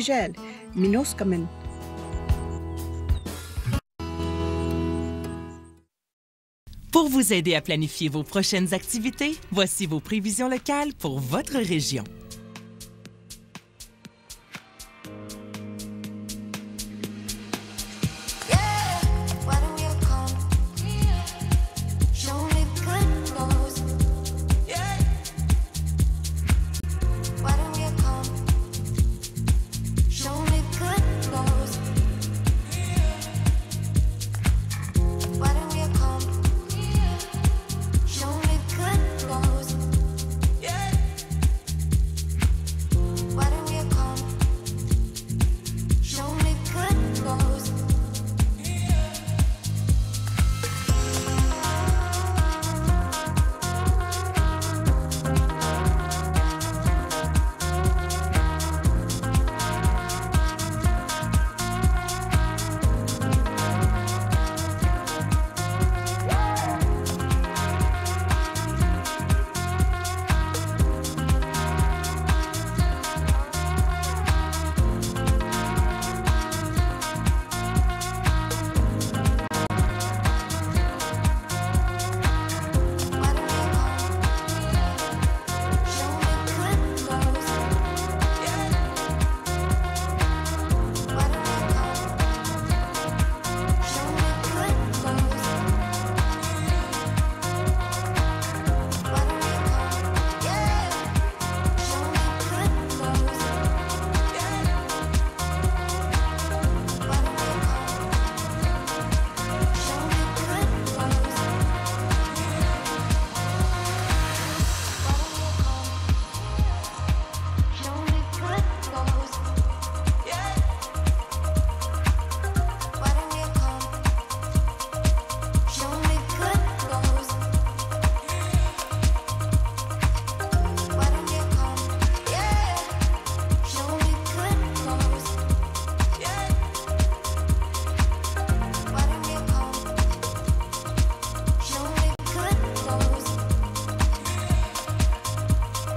رجال مينوس كمان. Pour vous aider à planifier vos prochaines activités, voici vos prévisions locales pour votre région.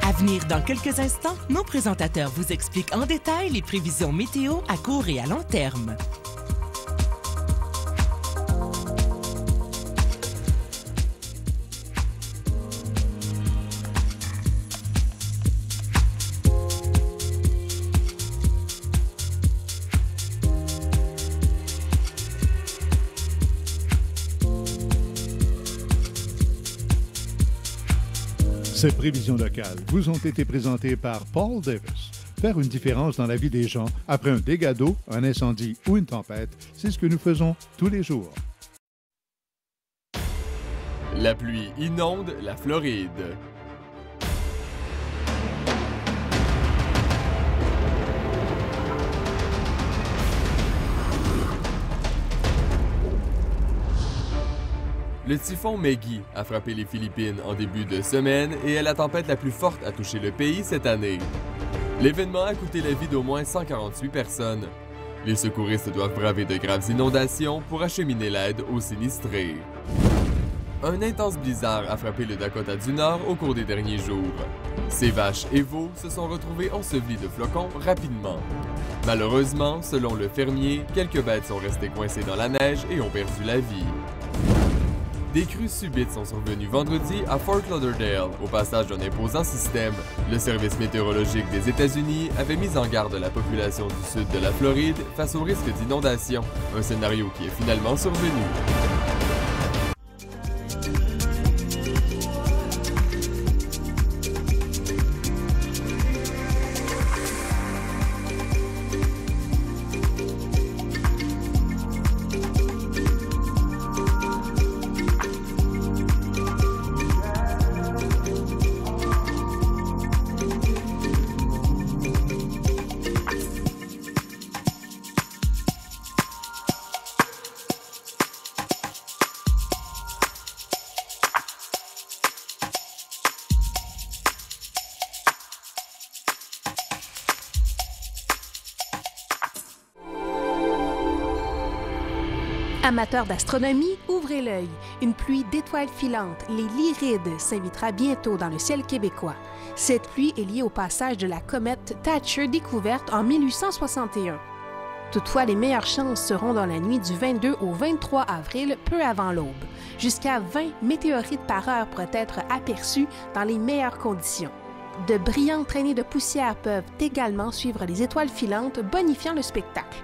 À venir dans quelques instants, nos présentateurs vous expliquent en détail les prévisions météo à court et à long terme. Ces prévisions locales vous ont été présentées par Paul Davis. Faire une différence dans la vie des gens après un dégât d'eau, un incendie ou une tempête, c'est ce que nous faisons tous les jours. La pluie inonde la Floride. Le typhon Maggie a frappé les Philippines en début de semaine et est la tempête la plus forte à toucher le pays cette année. L'événement a coûté la vie d'au moins 148 personnes. Les secouristes doivent braver de graves inondations pour acheminer l'aide aux sinistrés. Un intense blizzard a frappé le Dakota du Nord au cours des derniers jours. Ces vaches et veaux se sont retrouvés ensevelis de flocons rapidement. Malheureusement, selon le fermier, quelques bêtes sont restées coincées dans la neige et ont perdu la vie. Des crues subites sont survenues vendredi à Fort Lauderdale, au passage d'un imposant système. Le service météorologique des États-Unis avait mis en garde la population du sud de la Floride face au risque d'inondation, un scénario qui est finalement survenu. Amateurs d'astronomie ou ouvrez l'œil. Une pluie d'étoiles filantes, les Lyrides, s'invitera bientôt dans le ciel québécois. Cette pluie est liée au passage de la comète Thatcher découverte en 1861. Toutefois, les meilleures chances seront dans la nuit du 22 au 23 avril, peu avant l'aube. Jusqu'à 20 météorites par heure pourraient être aperçus dans les meilleures conditions. De brillantes traînées de poussière peuvent également suivre les étoiles filantes, bonifiant le spectacle.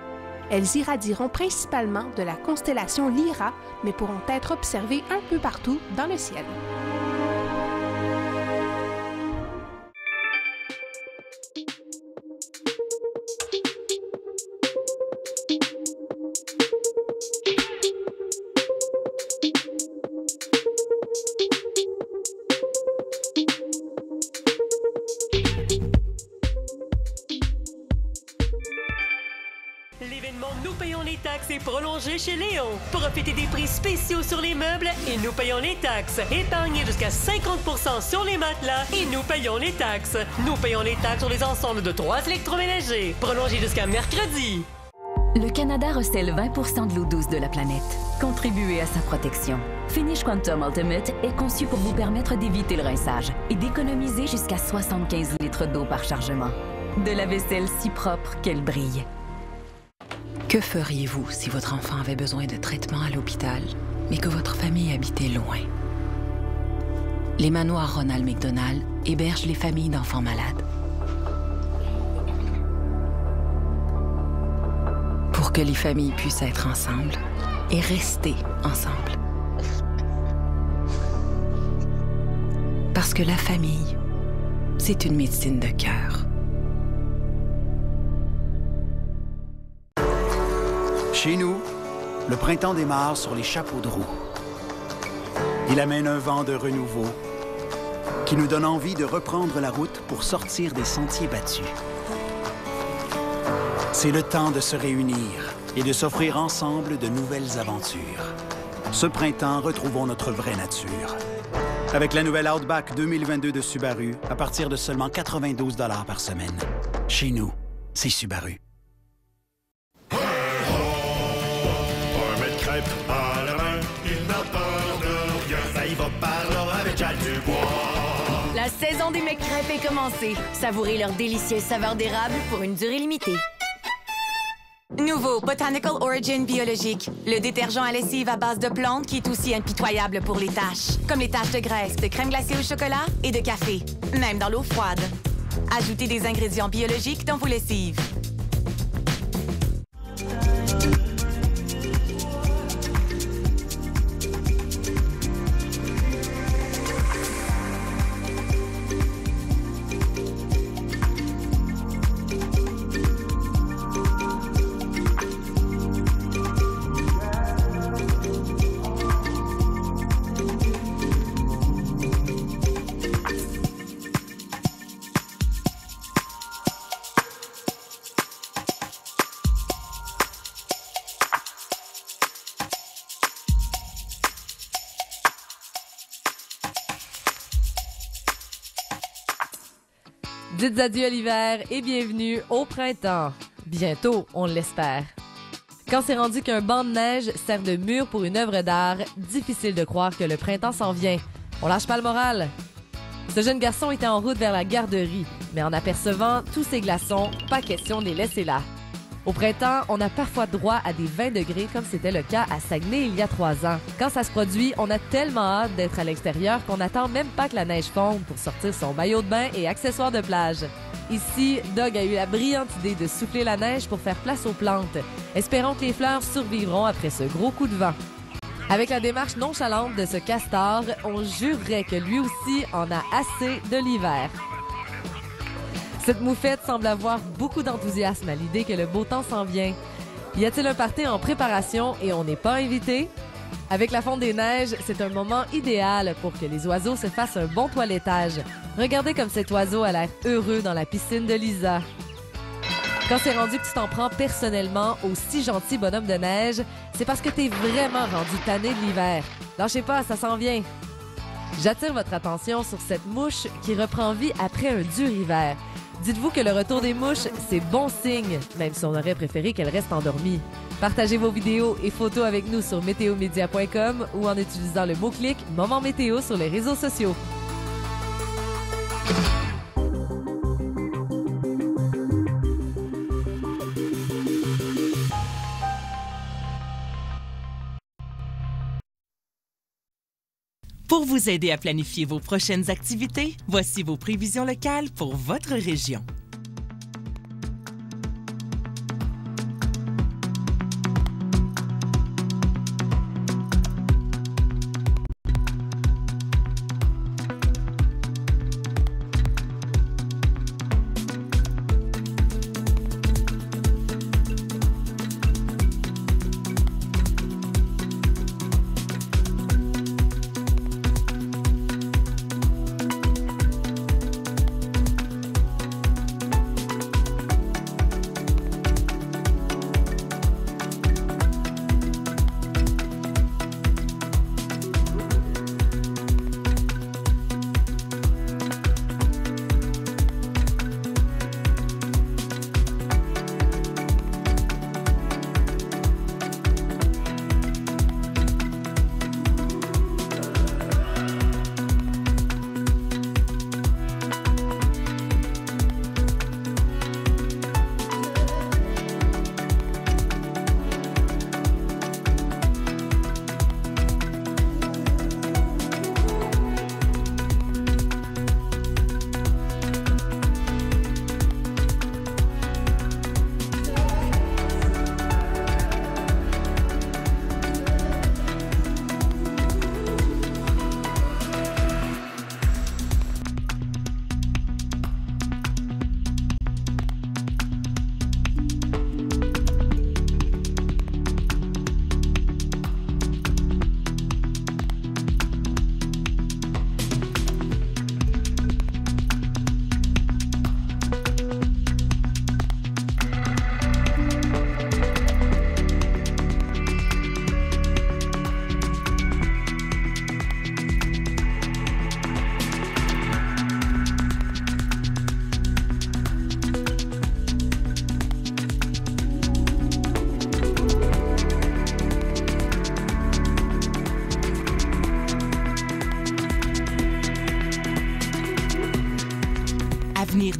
Elles irradieront principalement de la constellation Lyra, mais pourront être observées un peu partout dans le ciel. L'événement Nous payons les taxes est prolongé chez Léon. Profitez des prix spéciaux sur les meubles et nous payons les taxes. Épargnez jusqu'à 50% sur les matelas et nous payons les taxes. Nous payons les taxes sur les ensembles de 3 électroménagers. Prolongé jusqu'à mercredi. Le Canada recèle 20% de l'eau douce de la planète. Contribuez à sa protection. Finish Quantum Ultimate est conçu pour vous permettre d'éviter le rinçage et d'économiser jusqu'à 75 litres d'eau par chargement. De la vaisselle si propre qu'elle brille. Que feriez-vous si votre enfant avait besoin de traitement à l'hôpital, mais que votre famille habitait loin? Les manoirs Ronald McDonald hébergent les familles d'enfants malades. Pour que les familles puissent être ensemble et rester ensemble. Parce que la famille, c'est une médecine de cœur. Chez nous, le printemps démarre sur les chapeaux de roue. Il amène un vent de renouveau qui nous donne envie de reprendre la route pour sortir des sentiers battus. C'est le temps de se réunir et de s'offrir ensemble de nouvelles aventures. Ce printemps, retrouvons notre vraie nature. Avec la nouvelle Outback 2022 de Subaru, à partir de seulement 92 $ par semaine. Chez nous, c'est Subaru. À la main, il n'a peur de rien. Ça y va par là avec Jacques Dubois. La saison des McCrêpes est commencée. Savourez leur délicieuse saveur d'érable pour une durée limitée. Nouveau Botanical Origin biologique. Le détergent à lessive à base de plantes qui est aussi impitoyable pour les taches. Comme les taches de graisse, de crème glacée au chocolat et de café. Même dans l'eau froide. Ajoutez des ingrédients biologiques dans vos lessives. Dites adieu à l'hiver et bienvenue au printemps. Bientôt, on l'espère. Quand c'est rendu qu'un banc de neige sert de mur pour une œuvre d'art, difficile de croire que le printemps s'en vient. On lâche pas le moral. Ce jeune garçon était en route vers la garderie, mais en apercevant tous ces glaçons, pas question de les laisser là. Au printemps, on a parfois droit à des 20 degrés comme c'était le cas à Saguenay il y a 3 ans. Quand ça se produit, on a tellement hâte d'être à l'extérieur qu'on n'attend même pas que la neige fonde pour sortir son maillot de bain et accessoires de plage. Ici, Doug a eu la brillante idée de souffler la neige pour faire place aux plantes. Espérons que les fleurs survivront après ce gros coup de vent. Avec la démarche nonchalante de ce castor, on jurerait que lui aussi en a assez de l'hiver. Cette moufette semble avoir beaucoup d'enthousiasme à l'idée que le beau temps s'en vient. Y a-t-il un party en préparation et on n'est pas invité? Avec la fonte des neiges, c'est un moment idéal pour que les oiseaux se fassent un bon toilettage. Regardez comme cet oiseau a l'air heureux dans la piscine de Lisa. Quand c'est rendu que tu t'en prends personnellement au si gentil bonhomme de neige, c'est parce que t'es vraiment rendu tanné de l'hiver. Lâchez pas, ça s'en vient. J'attire votre attention sur cette mouche qui reprend vie après un dur hiver. Dites-vous que le retour des mouches, c'est bon signe, même si on aurait préféré qu'elles restent endormies. Partagez vos vidéos et photos avec nous sur météomédia.com ou en utilisant le mot-clic Moment Météo sur les réseaux sociaux. Pour vous aider à planifier vos prochaines activités, voici vos prévisions locales pour votre région.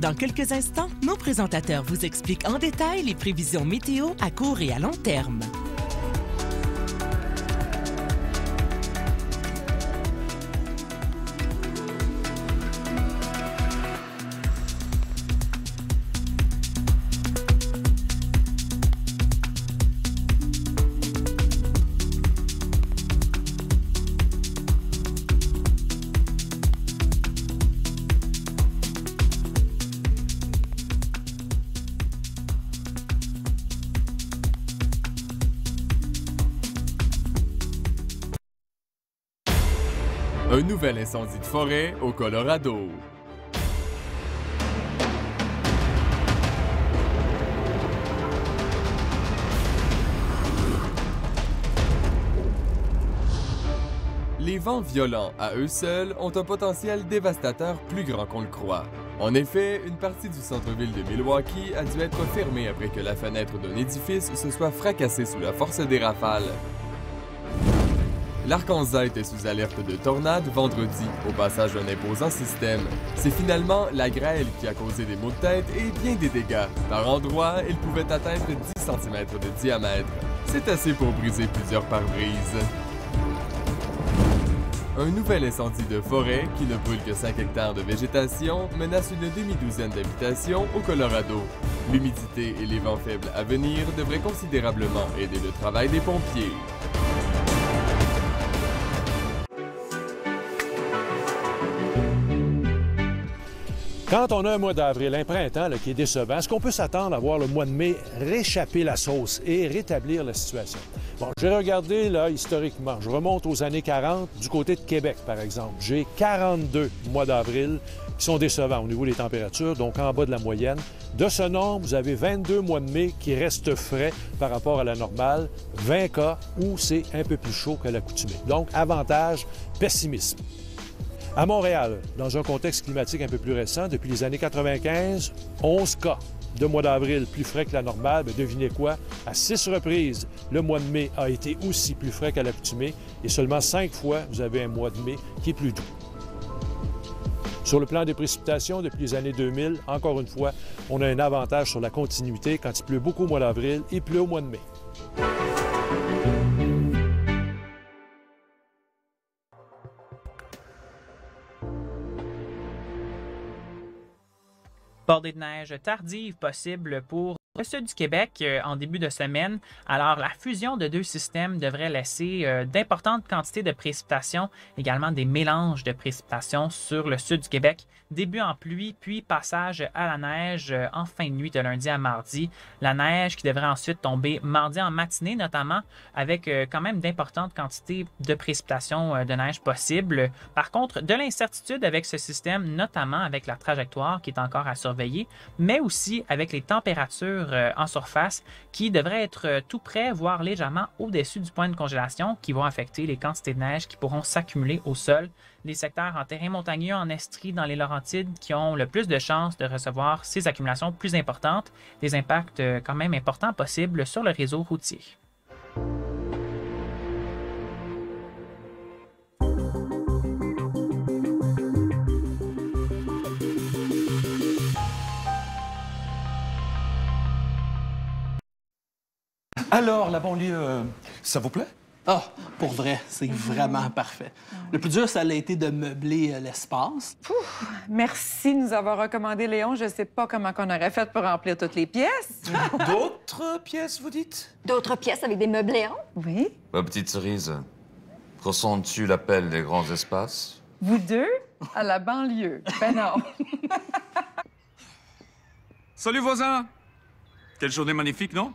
Dans quelques instants, nos présentateurs vous expliquent en détail les prévisions météo à court et à long terme. Un nouvel incendie de forêt au Colorado. Les vents violents, à eux seuls, ont un potentiel dévastateur plus grand qu'on le croit. En effet, une partie du centre-ville de Milwaukee a dû être fermée après que la fenêtre d'un édifice se soit fracassée sous la force des rafales. L'Arkansas était sous alerte de tornade vendredi, au passage d'un imposant système. C'est finalement la grêle qui a causé des maux de tête et bien des dégâts. Par endroits, elle pouvait atteindre 10 cm de diamètre. C'est assez pour briser plusieurs pare-brises. Un nouvel incendie de forêt, qui ne brûle que 5 hectares de végétation, menace une demi-douzaine d'habitations au Colorado. L'humidité et les vents faibles à venir devraient considérablement aider le travail des pompiers. Quand on a un mois d'avril, un printemps qui est décevant, est-ce qu'on peut s'attendre à voir le mois de mai réchapper la sauce et rétablir la situation? Bon, j'ai regardé là, historiquement, je remonte aux années 40 du côté de Québec, par exemple. J'ai 42 mois d'avril qui sont décevants au niveau des températures, donc en bas de la moyenne. De ce nombre, vous avez 22 mois de mai qui restent frais par rapport à la normale, 20 cas où c'est un peu plus chaud que l'accoutumée. Donc, avantage, pessimisme. À Montréal, dans un contexte climatique un peu plus récent, depuis les années 95, 11 cas de mois d'avril plus frais que la normale, bien, devinez quoi? À 6 reprises, le mois de mai a été aussi plus frais qu'à l'accoutumée et seulement 5 fois, vous avez un mois de mai qui est plus doux. Sur le plan des précipitations, depuis les années 2000, encore une fois, on a un avantage sur la continuité. Quand il pleut beaucoup au mois d'avril, il pleut au mois de mai. Bordée de neige tardive possible pour le sud du Québec en début de semaine. Alors, la fusion de deux systèmes devrait laisser d'importantes quantités de précipitations, également des mélanges de précipitations sur le sud du Québec. Début en pluie, puis passage à la neige en fin de nuit de lundi à mardi. La neige qui devrait ensuite tomber mardi en matinée, notamment avec quand même d'importantes quantités de précipitations de neige possibles. Par contre, de l'incertitude avec ce système, notamment avec la trajectoire qui est encore à surveiller, mais aussi avec les températures en surface qui devraient être tout près, voire légèrement au-dessus du point de congélation qui vont affecter les quantités de neige qui pourront s'accumuler au sol. Les secteurs en terrain montagneux, en Estrie, dans les Laurentides qui ont le plus de chances de recevoir ces accumulations plus importantes, des impacts quand même importants possibles sur le réseau routier. Alors, la banlieue, ça vous plaît? Ah, pour vrai, c'est vraiment parfait. Le plus dur, ça a été de meubler l'espace. Merci de nous avoir recommandé Léon. Je sais pas comment on aurait fait pour remplir toutes les pièces. D'autres pièces, vous dites? D'autres pièces avec des meubles Léon? Oui. Ma petite cerise, ressens-tu l'appel des grands espaces? Vous deux, à la banlieue. Ben non. Salut, voisin! Quelle journée magnifique, non?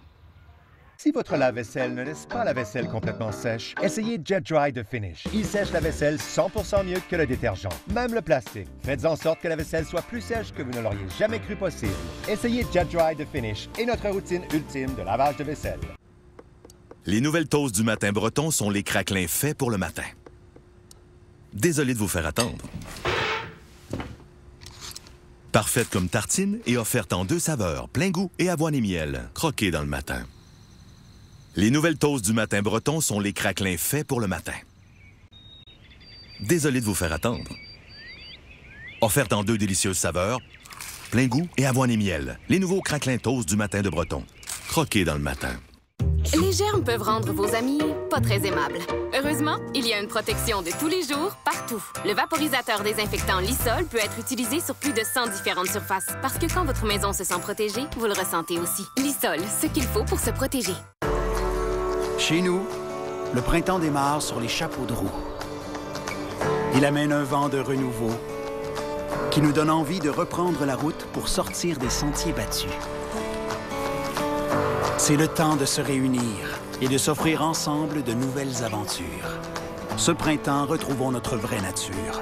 Si votre lave-vaisselle ne laisse pas la vaisselle complètement sèche, essayez Jet Dry de Finish. Il sèche la vaisselle 100% mieux que le détergent, même le plastique. Faites en sorte que la vaisselle soit plus sèche que vous ne l'auriez jamais cru possible. Essayez Jet Dry de Finish et notre routine ultime de lavage de vaisselle. Les nouvelles toasts du matin breton sont les craquelins faits pour le matin. Désolé de vous faire attendre. Parfaite comme tartine et offerte en 2 saveurs, plein goût et avoine et miel, croquée dans le matin. Les nouvelles toasts du matin breton sont les craquelins faits pour le matin. Désolé de vous faire attendre. Offerte en 2 délicieuses saveurs, plein goût et avoine et miel. Les nouveaux craquelins toasts du matin de breton, croqués dans le matin. Les germes peuvent rendre vos amis pas très aimables. Heureusement, il y a une protection de tous les jours, partout. Le vaporisateur désinfectant Lysol peut être utilisé sur plus de 100 différentes surfaces. Parce que quand votre maison se sent protégée, vous le ressentez aussi. Lysol, ce qu'il faut pour se protéger. Chez nous, le printemps démarre sur les chapeaux de roue. Il amène un vent de renouveau qui nous donne envie de reprendre la route pour sortir des sentiers battus. C'est le temps de se réunir et de s'offrir ensemble de nouvelles aventures. Ce printemps, retrouvons notre vraie nature.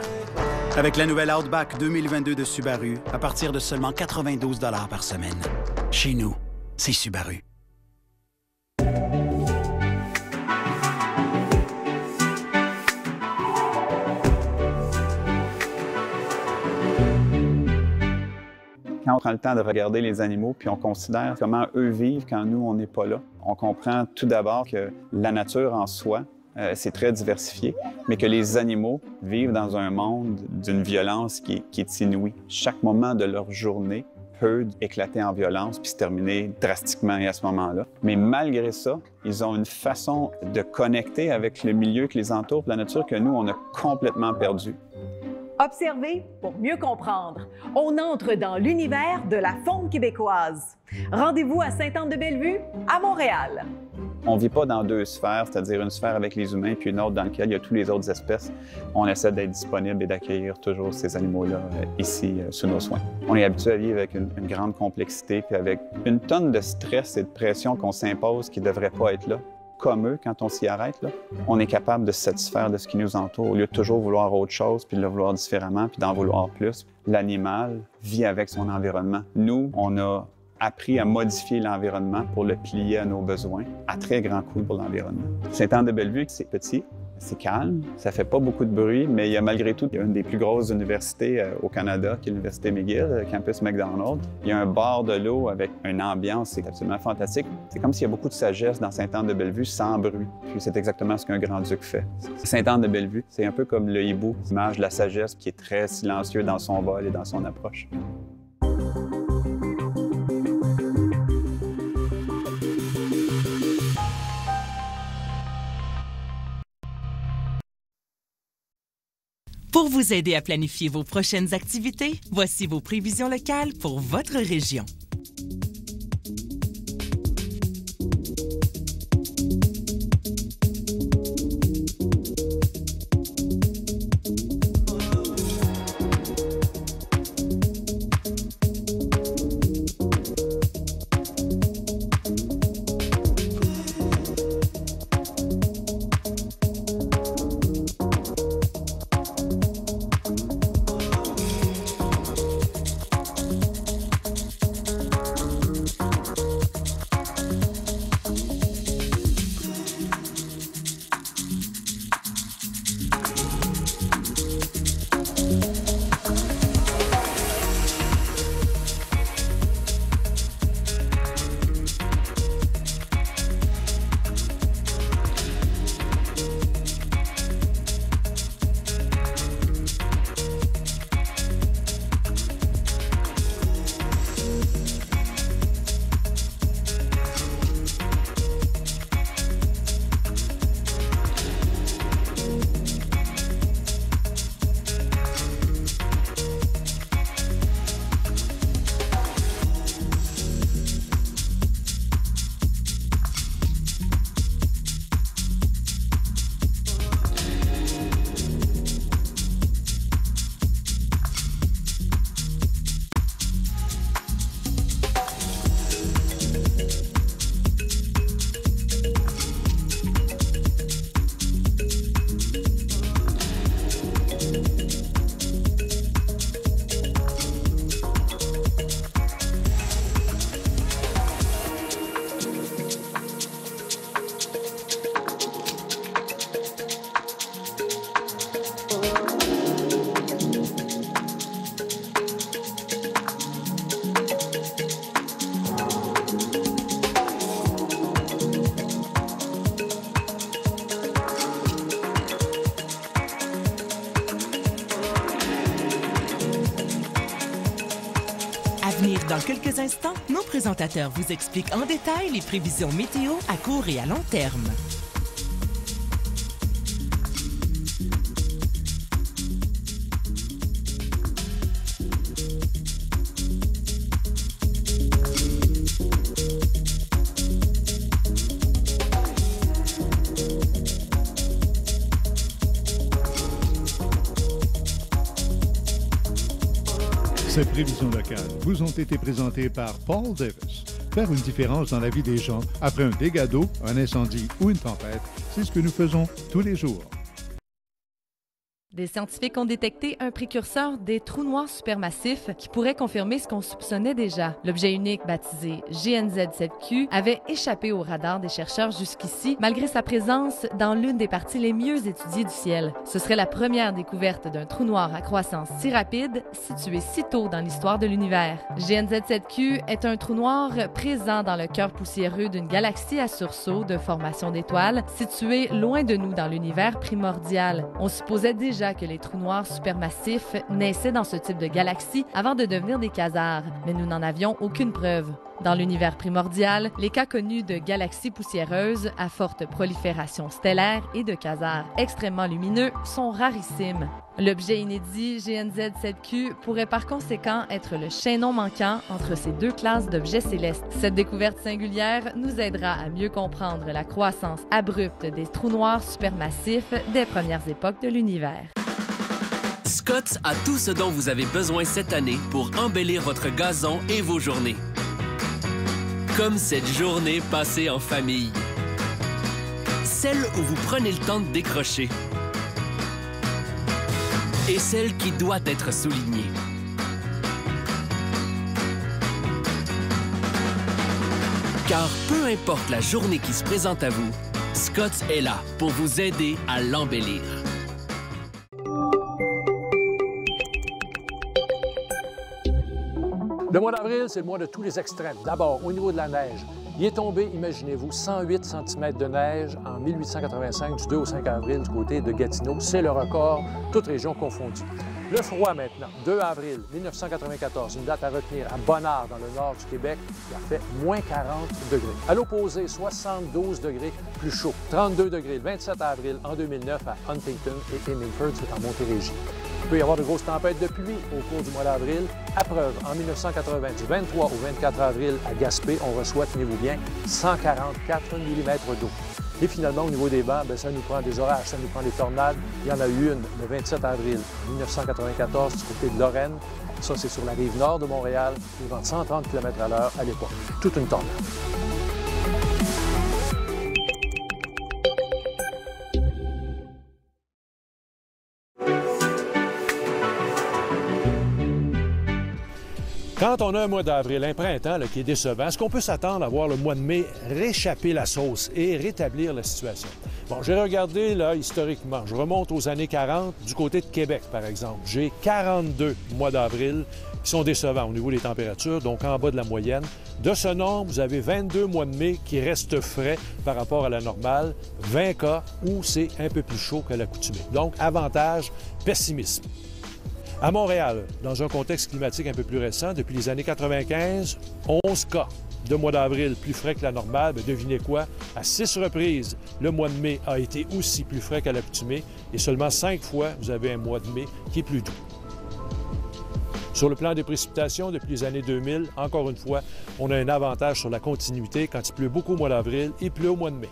Avec la nouvelle Outback 2022 de Subaru, à partir de seulement 92 $ par semaine. Chez nous, c'est Subaru. Quand on prend le temps de regarder les animaux, puis on considère comment eux vivent quand nous, on n'est pas là, on comprend tout d'abord que la nature en soi, c'est très diversifié, mais que les animaux vivent dans un monde d'une violence qui est inouïe. Chaque moment de leur journée peut éclater en violence puis se terminer drastiquement à ce moment-là. Mais malgré ça, ils ont une façon de connecter avec le milieu qui les entoure, la nature, que nous, on a complètement perdu. Observer pour mieux comprendre. On entre dans l'univers de la faune québécoise. Rendez-vous à Sainte-Anne-de-Bellevue, à Montréal. On ne vit pas dans 2 sphères, c'est-à-dire une sphère avec les humains puis une autre dans laquelle il y a toutes les autres espèces. On essaie d'être disponible et d'accueillir toujours ces animaux-là ici, sous nos soins. On est habitué à vivre avec une grande complexité puis avec une tonne de stress et de pression qu'on s'impose qui ne devrait pas être là. Comme eux, quand on s'y arrête, là, on est capable de se satisfaire de ce qui nous entoure au lieu de toujours vouloir autre chose, puis de le vouloir différemment, puis d'en vouloir plus. L'animal vit avec son environnement. Nous, on a appris à modifier l'environnement pour le plier à nos besoins, à très grand coût pour l'environnement. Sainte-Anne-de-Bellevue, c'est petit, C'est calme, ça fait pas beaucoup de bruit, mais il y a malgré tout une des plus grosses universités au Canada, qui est l'Université McGill, le campus McDonald. Il y a un bord de l'eau avec une ambiance, c'est absolument fantastique. C'est comme s'il y a beaucoup de sagesse dans Sainte-Anne-de-Bellevue sans bruit. Puis c'est exactement ce qu'un grand-duc fait. Sainte-Anne-de-Bellevue, c'est un peu comme le hibou, l'image de la sagesse qui est très silencieux dans son vol et dans son approche. Pour vous aider à planifier vos prochaines activités, voici vos prévisions locales pour votre région. Dans quelques instants, nos présentateurs vous expliquent en détail les prévisions météo à court et à long terme. Ces prévisions locales vous ont été présentées par Paul Davis. Faire une différence dans la vie des gens après un dégât d'eau, un incendie ou une tempête, c'est ce que nous faisons tous les jours. Des scientifiques ont détecté un précurseur des trous noirs supermassifs qui pourrait confirmer ce qu'on soupçonnait déjà. L'objet unique baptisé GNZ7Q avait échappé au radar des chercheurs jusqu'ici, malgré sa présence dans l'une des parties les mieux étudiées du ciel. Ce serait la première découverte d'un trou noir à croissance si rapide, situé si tôt dans l'histoire de l'univers. GNZ7Q est un trou noir présent dans le cœur poussiéreux d'une galaxie à sursaut de formation d'étoiles, située loin de nous dans l'univers primordial. On supposait déjà que les trous noirs supermassifs naissaient dans ce type de galaxie avant de devenir des quasars, mais nous n'en avions aucune preuve. Dans l'univers primordial, les cas connus de galaxies poussiéreuses à forte prolifération stellaire et de quasars extrêmement lumineux sont rarissimes. L'objet inédit GNZ7Q pourrait par conséquent être le chaînon manquant entre ces deux classes d'objets célestes. Cette découverte singulière nous aidera à mieux comprendre la croissance abrupte des trous noirs supermassifs des premières époques de l'univers. Scott a tout ce dont vous avez besoin cette année pour embellir votre gazon et vos journées. Comme cette journée passée en famille. Celle où vous prenez le temps de décrocher. Et celle qui doit être soulignée. Car peu importe la journée qui se présente à vous, Scotts est là pour vous aider à l'embellir. Le mois d'avril, c'est le mois de tous les extrêmes. D'abord, au niveau de la neige. Il est tombé, imaginez-vous, 108 cm de neige en 1885, du 2 au 5 avril, du côté de Gatineau. C'est le record, toutes régions confondues. Le froid maintenant, 2 avril 1994, une date à retenir à Bonnard, dans le nord du Québec, il a fait moins 40 degrés. À l'opposé, 72 degrés plus chaud, 32 degrés le 27 avril en 2009 à Huntington et Hemingford, c'est en Montérégie. Il peut y avoir de grosses tempêtes de pluie au cours du mois d'avril. À preuve, en 1980, du 23 au 24 avril à Gaspé, on reçoit, tenez-vous bien, 144 mm d'eau. Et finalement, au niveau des vents, ça nous prend des orages, ça nous prend des tornades. Il y en a eu une le 27 avril 1994 du côté de Lorraine. Ça, c'est sur la rive nord de Montréal. Des vents de 130 km/h à l'époque. Toute une tornade. Quand on a un mois d'avril, un printemps qui est décevant, est-ce qu'on peut s'attendre à voir le mois de mai réchapper la sauce et rétablir la situation? Bon, j'ai regardé là historiquement. Je remonte aux années 40 du côté de Québec, par exemple. J'ai 42 mois d'avril qui sont décevants au niveau des températures, donc en bas de la moyenne. De ce nombre, vous avez 22 mois de mai qui restent frais par rapport à la normale, 20 cas où c'est un peu plus chaud que l'accoutumée. Donc, avantage, pessimisme. À Montréal, dans un contexte climatique un peu plus récent, depuis les années 95, 11 cas de mois d'avril plus frais que la normale. Bien, devinez quoi? À 6 reprises, le mois de mai a été aussi plus frais qu'à l'accoutumée et seulement 5 fois, vous avez un mois de mai qui est plus doux. Sur le plan des précipitations, depuis les années 2000, encore une fois, on a un avantage sur la continuité. Quand il pleut beaucoup au mois d'avril, il pleut au mois de mai.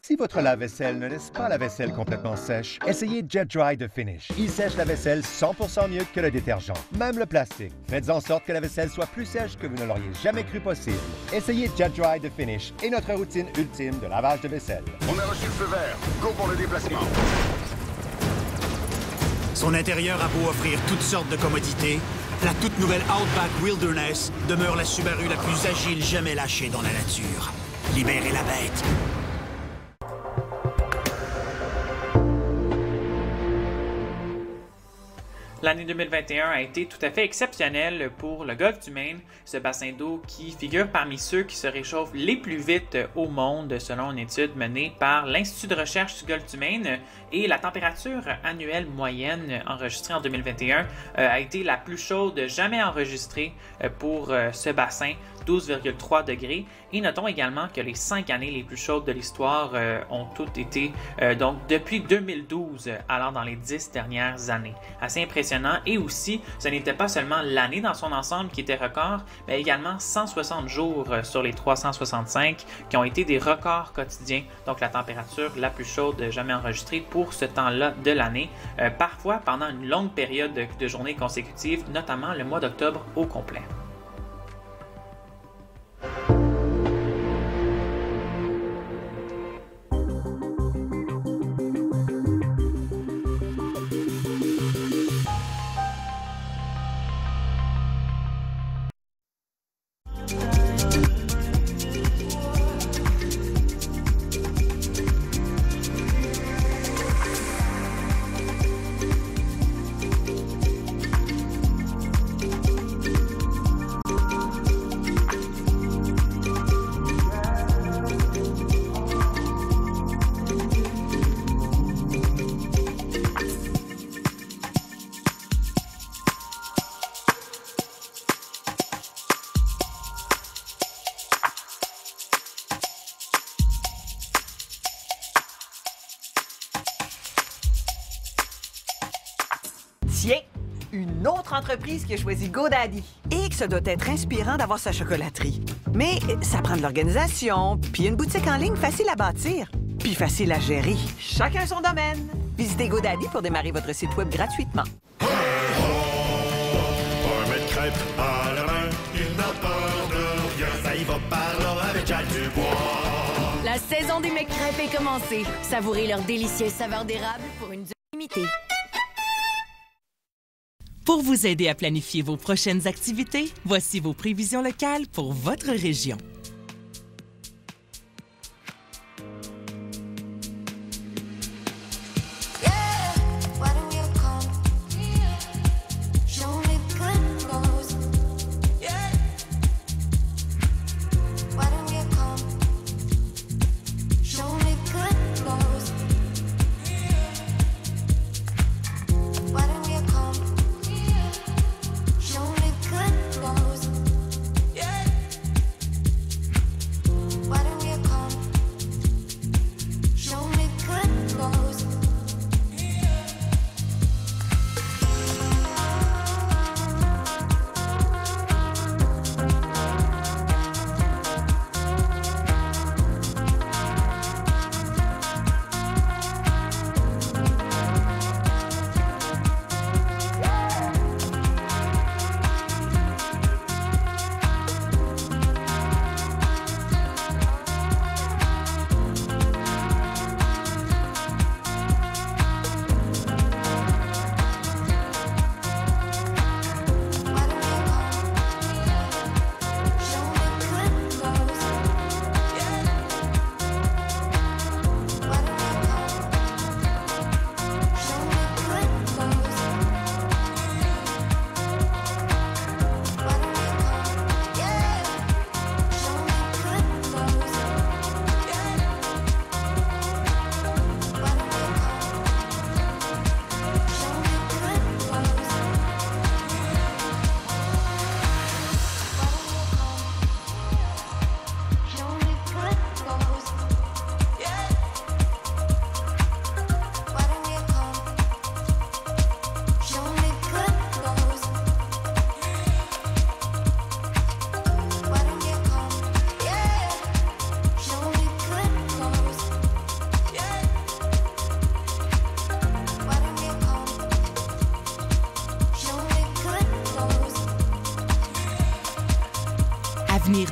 Si votre lave-vaisselle ne laisse pas la vaisselle complètement sèche, essayez Jet Dry de Finish. Il sèche la vaisselle 100% mieux que le détergent, même le plastique. Faites en sorte que la vaisselle soit plus sèche que vous ne l'auriez jamais cru possible. Essayez Jet Dry de Finish et notre routine ultime de lavage de vaisselle. On a reçu le feu vert. Go pour le déplacement. Son intérieur a beau offrir toutes sortes de commodités, la toute nouvelle Outback Wilderness demeure la Subaru la plus agile jamais lâchée dans la nature. Libérez la bête. L'année 2021 a été tout à fait exceptionnelle pour le golfe du Maine, ce bassin d'eau qui figure parmi ceux qui se réchauffent les plus vite au monde selon une étude menée par l'Institut de recherche du golfe du Maine. Et la température annuelle moyenne enregistrée en 2021 a été la plus chaude jamais enregistrée pour ce bassin, 12,3 degrés. Et notons également que les 5 années les plus chaudes de l'histoire ont toutes été donc depuis 2012, alors dans les 10 dernières années. Assez impressionnant. Et aussi, ce n'était pas seulement l'année dans son ensemble qui était record, mais également 160 jours sur les 365 qui ont été des records quotidiens. Donc la température la plus chaude jamais enregistrée pour ce temps-là de l'année, parfois pendant une longue période de journées consécutives, notamment le mois d'octobre au complet. Tiens, une autre entreprise qui a choisi GoDaddy. Et que ça doit être inspirant d'avoir sa chocolaterie. Mais ça prend de l'organisation, puis une boutique en ligne facile à bâtir, puis facile à gérer. Chacun son domaine. Visitez GoDaddy pour démarrer votre site web gratuitement. Un mètre crêpe à la main, il n'a peur de rien. Ça y va par là avec Jacques Dubois. La saison des McCrêpes est commencée. Savourez leur délicieuse saveur d'érable pour une durée limitée. Pour vous aider à planifier vos prochaines activités, voici vos prévisions locales pour votre région.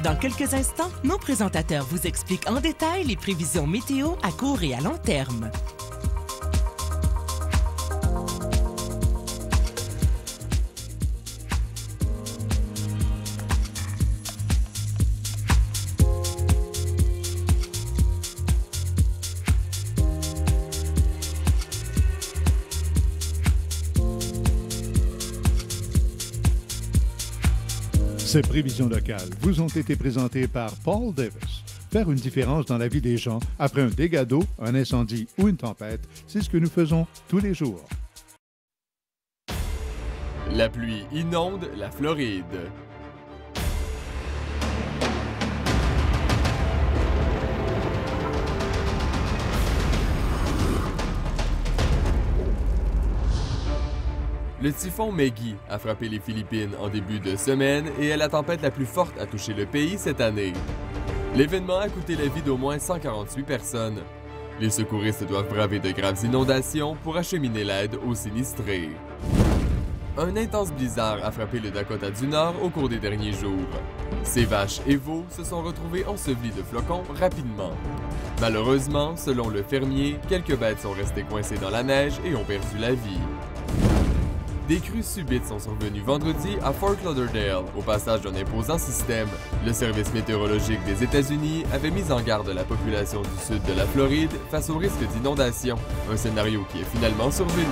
Dans quelques instants, nos présentateurs vous expliquent en détail les prévisions météo à court et à long terme. Ces prévisions locales vous ont été présentées par Paul Davis. Faire une différence dans la vie des gens après un dégât d'eau, un incendie ou une tempête, c'est ce que nous faisons tous les jours. La pluie inonde la Floride. Le typhon Maggie a frappé les Philippines en début de semaine et est la tempête la plus forte à toucher le pays cette année. L'événement a coûté la vie d'au moins 148 personnes. Les secouristes doivent braver de graves inondations pour acheminer l'aide aux sinistrés. Un intense blizzard a frappé le Dakota du Nord au cours des derniers jours. Ces vaches et veaux se sont retrouvés ensevelis de flocons rapidement. Malheureusement, selon le fermier, quelques bêtes sont restées coincées dans la neige et ont perdu la vie. Des crues subites sont survenues vendredi à Fort Lauderdale, au passage d'un imposant système. Le service météorologique des États-Unis avait mis en garde la population du sud de la Floride face au risque d'inondation, un scénario qui est finalement survenu.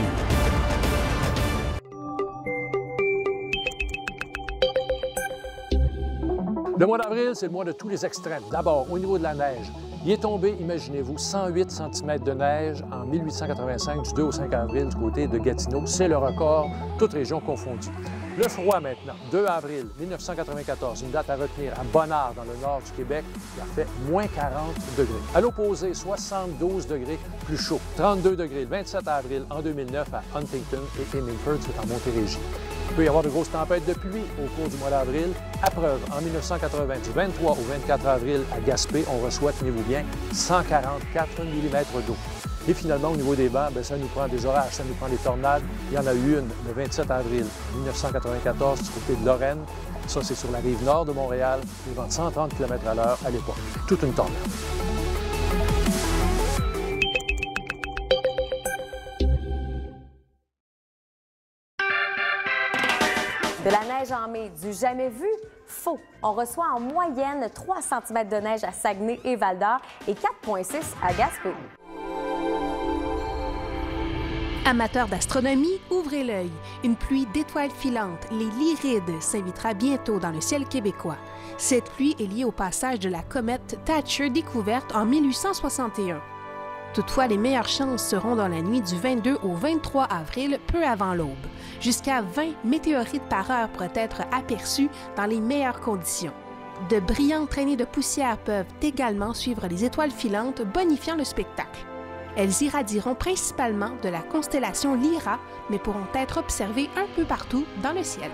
Le mois d'avril, c'est le mois de tous les extrêmes. D'abord, au niveau de la neige, Il est tombé, imaginez-vous, 108 cm de neige en 1885 du 2 au 5 avril du côté de Gatineau. C'est le record, toutes régions confondues. Le froid maintenant, 2 avril 1994, une date à retenir à Bonnard, dans le nord du Québec, il a fait moins 40 degrés. À l'opposé, 72 degrés plus chaud, 32 degrés le 27 avril en 2009 à Huntington et Hemingford, c'est en Montérégie. Il peut y avoir de grosses tempêtes de pluie au cours du mois d'avril. À preuve, en 1980, du 23 au 24 avril à Gaspé, on reçoit, tenez-vous bien, 144 mm d'eau. Et finalement, au niveau des vents, ça nous prend des orages, ça nous prend des tornades. Il y en a eu une le 27 avril 1994 du côté de Lorraine. Ça, c'est sur la rive nord de Montréal, des vents de 130 km/h à l'époque. Toute une tornade. De la neige en mai, du jamais vu? Faux. On reçoit en moyenne 3 cm de neige à Saguenay et Val-d'Or et 4,6 à Gaspé. Amateurs d'astronomie, ouvrez l'œil. Une pluie d'étoiles filantes, les Lyrides, s'invitera bientôt dans le ciel québécois. Cette pluie est liée au passage de la comète Thatcher découverte en 1861. Toutefois, les meilleures chances seront dans la nuit du 22 au 23 avril, peu avant l'aube. Jusqu'à 20 météorites par heure pourraient être aperçus dans les meilleures conditions. De brillantes traînées de poussière peuvent également suivre les étoiles filantes, bonifiant le spectacle. Elles irradieront principalement de la constellation Lyra, mais pourront être observées un peu partout dans le ciel.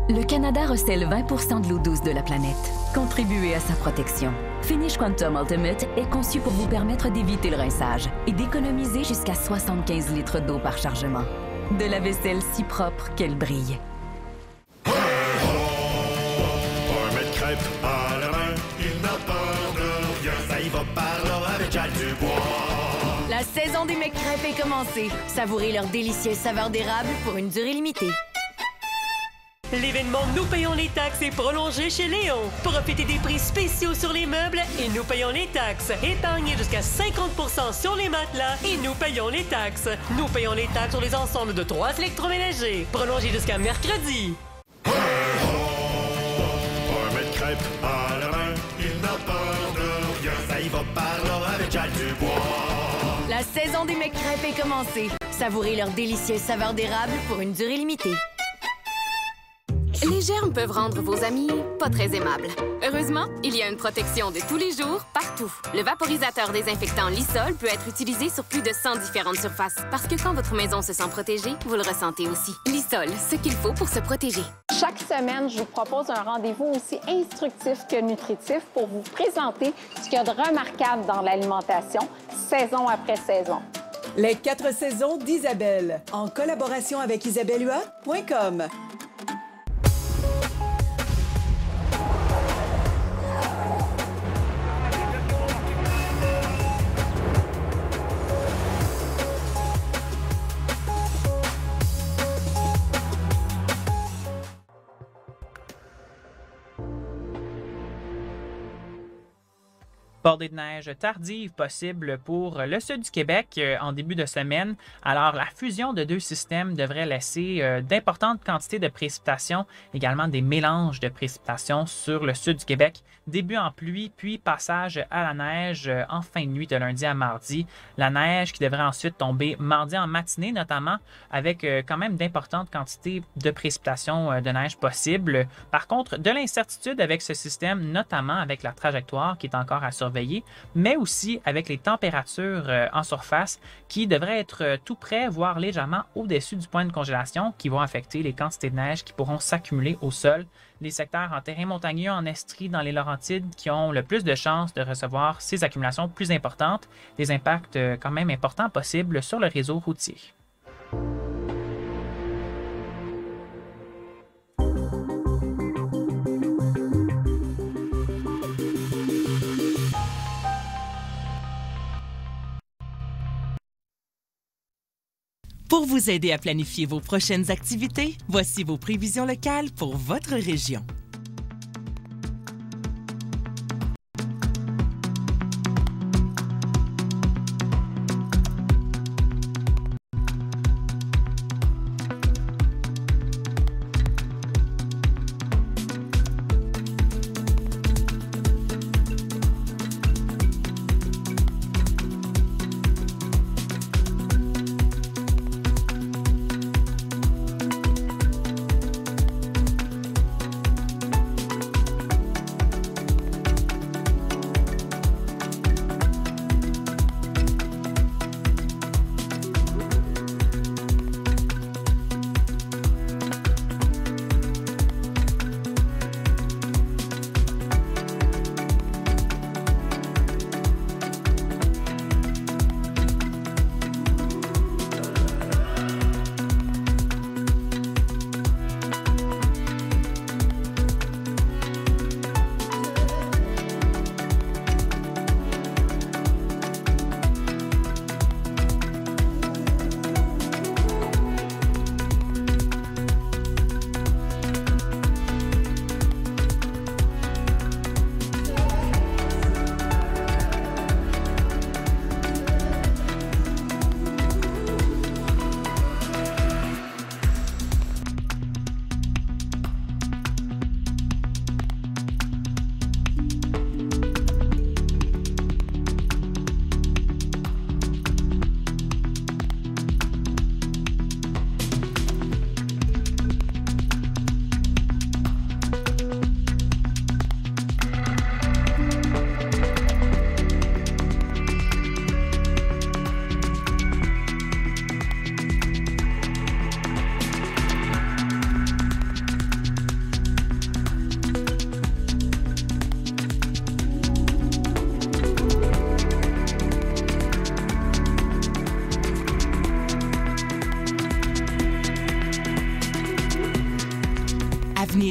Le Canada recèle 20 de l'eau douce de la planète. Contribuez à sa protection. Finish Quantum Ultimate est conçu pour vous permettre d'éviter le rinçage et d'économiser jusqu'à 75 litres d'eau par chargement. De la vaisselle si propre qu'elle brille. Un mètre crêpe à la main, il n'a peur de rien. Ça y va par là avec Jacques Dubois. La saison des McCrêpes est commencée. Savourez leur délicieuse saveur d'érable pour une durée limitée. L'événement Nous payons les taxes est prolongé chez Léon. Profitez des prix spéciaux sur les meubles et nous payons les taxes. Épargnez jusqu'à 50 sur les matelas et nous payons les taxes. Nous payons les taxes sur les ensembles de 3 électroménagers. Prolongé jusqu'à mercredi. Un mètre crêpe à la main, il n'a peur de rien. Ça y va par là avec Jacques Dubois. La saison des McCrêpes est commencée. Savourez leur délicieuse saveur d'érable pour une durée limitée. Les germes peuvent rendre vos amis pas très aimables. Heureusement, il y a une protection de tous les jours, partout. Le vaporisateur désinfectant Lysol peut être utilisé sur plus de 100 différentes surfaces. Parce que quand votre maison se sent protégée, vous le ressentez aussi. Lysol, ce qu'il faut pour se protéger. Chaque semaine, je vous propose un rendez-vous aussi instructif que nutritif pour vous présenter ce qu'il y a de remarquable dans l'alimentation, saison après saison. Les 4 saisons d'Isabelle, en collaboration avec isabellehua.com. Bordée de neige tardive possible pour le sud du Québec en début de semaine. Alors, la fusion de deux systèmes devrait laisser d'importantes quantités de précipitations, également des mélanges de précipitations sur le sud du Québec. Début en pluie, puis passage à la neige en fin de nuit de lundi à mardi. La neige qui devrait ensuite tomber mardi en matinée, notamment avec quand même d'importantes quantités de précipitations de neige possibles. Par contre, de l'incertitude avec ce système, notamment avec la trajectoire qui est encore à surveiller, mais aussi avec les températures en surface qui devraient être tout près, voire légèrement au-dessus du point de congélation, qui vont affecter les quantités de neige qui pourront s'accumuler au sol. Les secteurs en terrain montagneux, en Estrie, dans les Laurentides, qui ont le plus de chances de recevoir ces accumulations plus importantes, des impacts quand même importants possibles sur le réseau routier. Pour vous aider à planifier vos prochaines activités, voici vos prévisions locales pour votre région.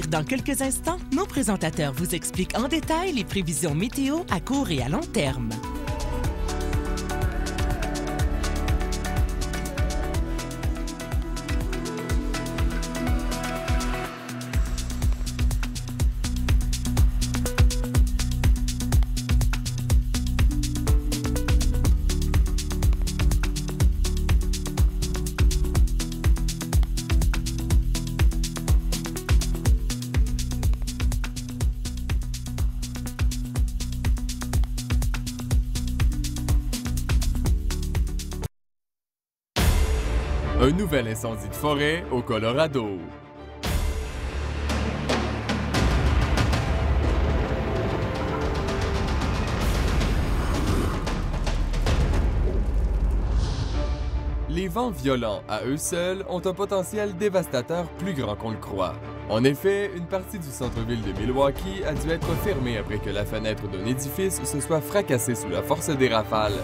Dans quelques instants, nos présentateurs vous expliquent en détail les prévisions météo à court et à long terme. Un nouvel incendie de forêt au Colorado. Les vents violents, à eux seuls, ont un potentiel dévastateur plus grand qu'on le croit. En effet, une partie du centre-ville de Milwaukee a dû être fermée après que la fenêtre d'un édifice se soit fracassée sous la force des rafales.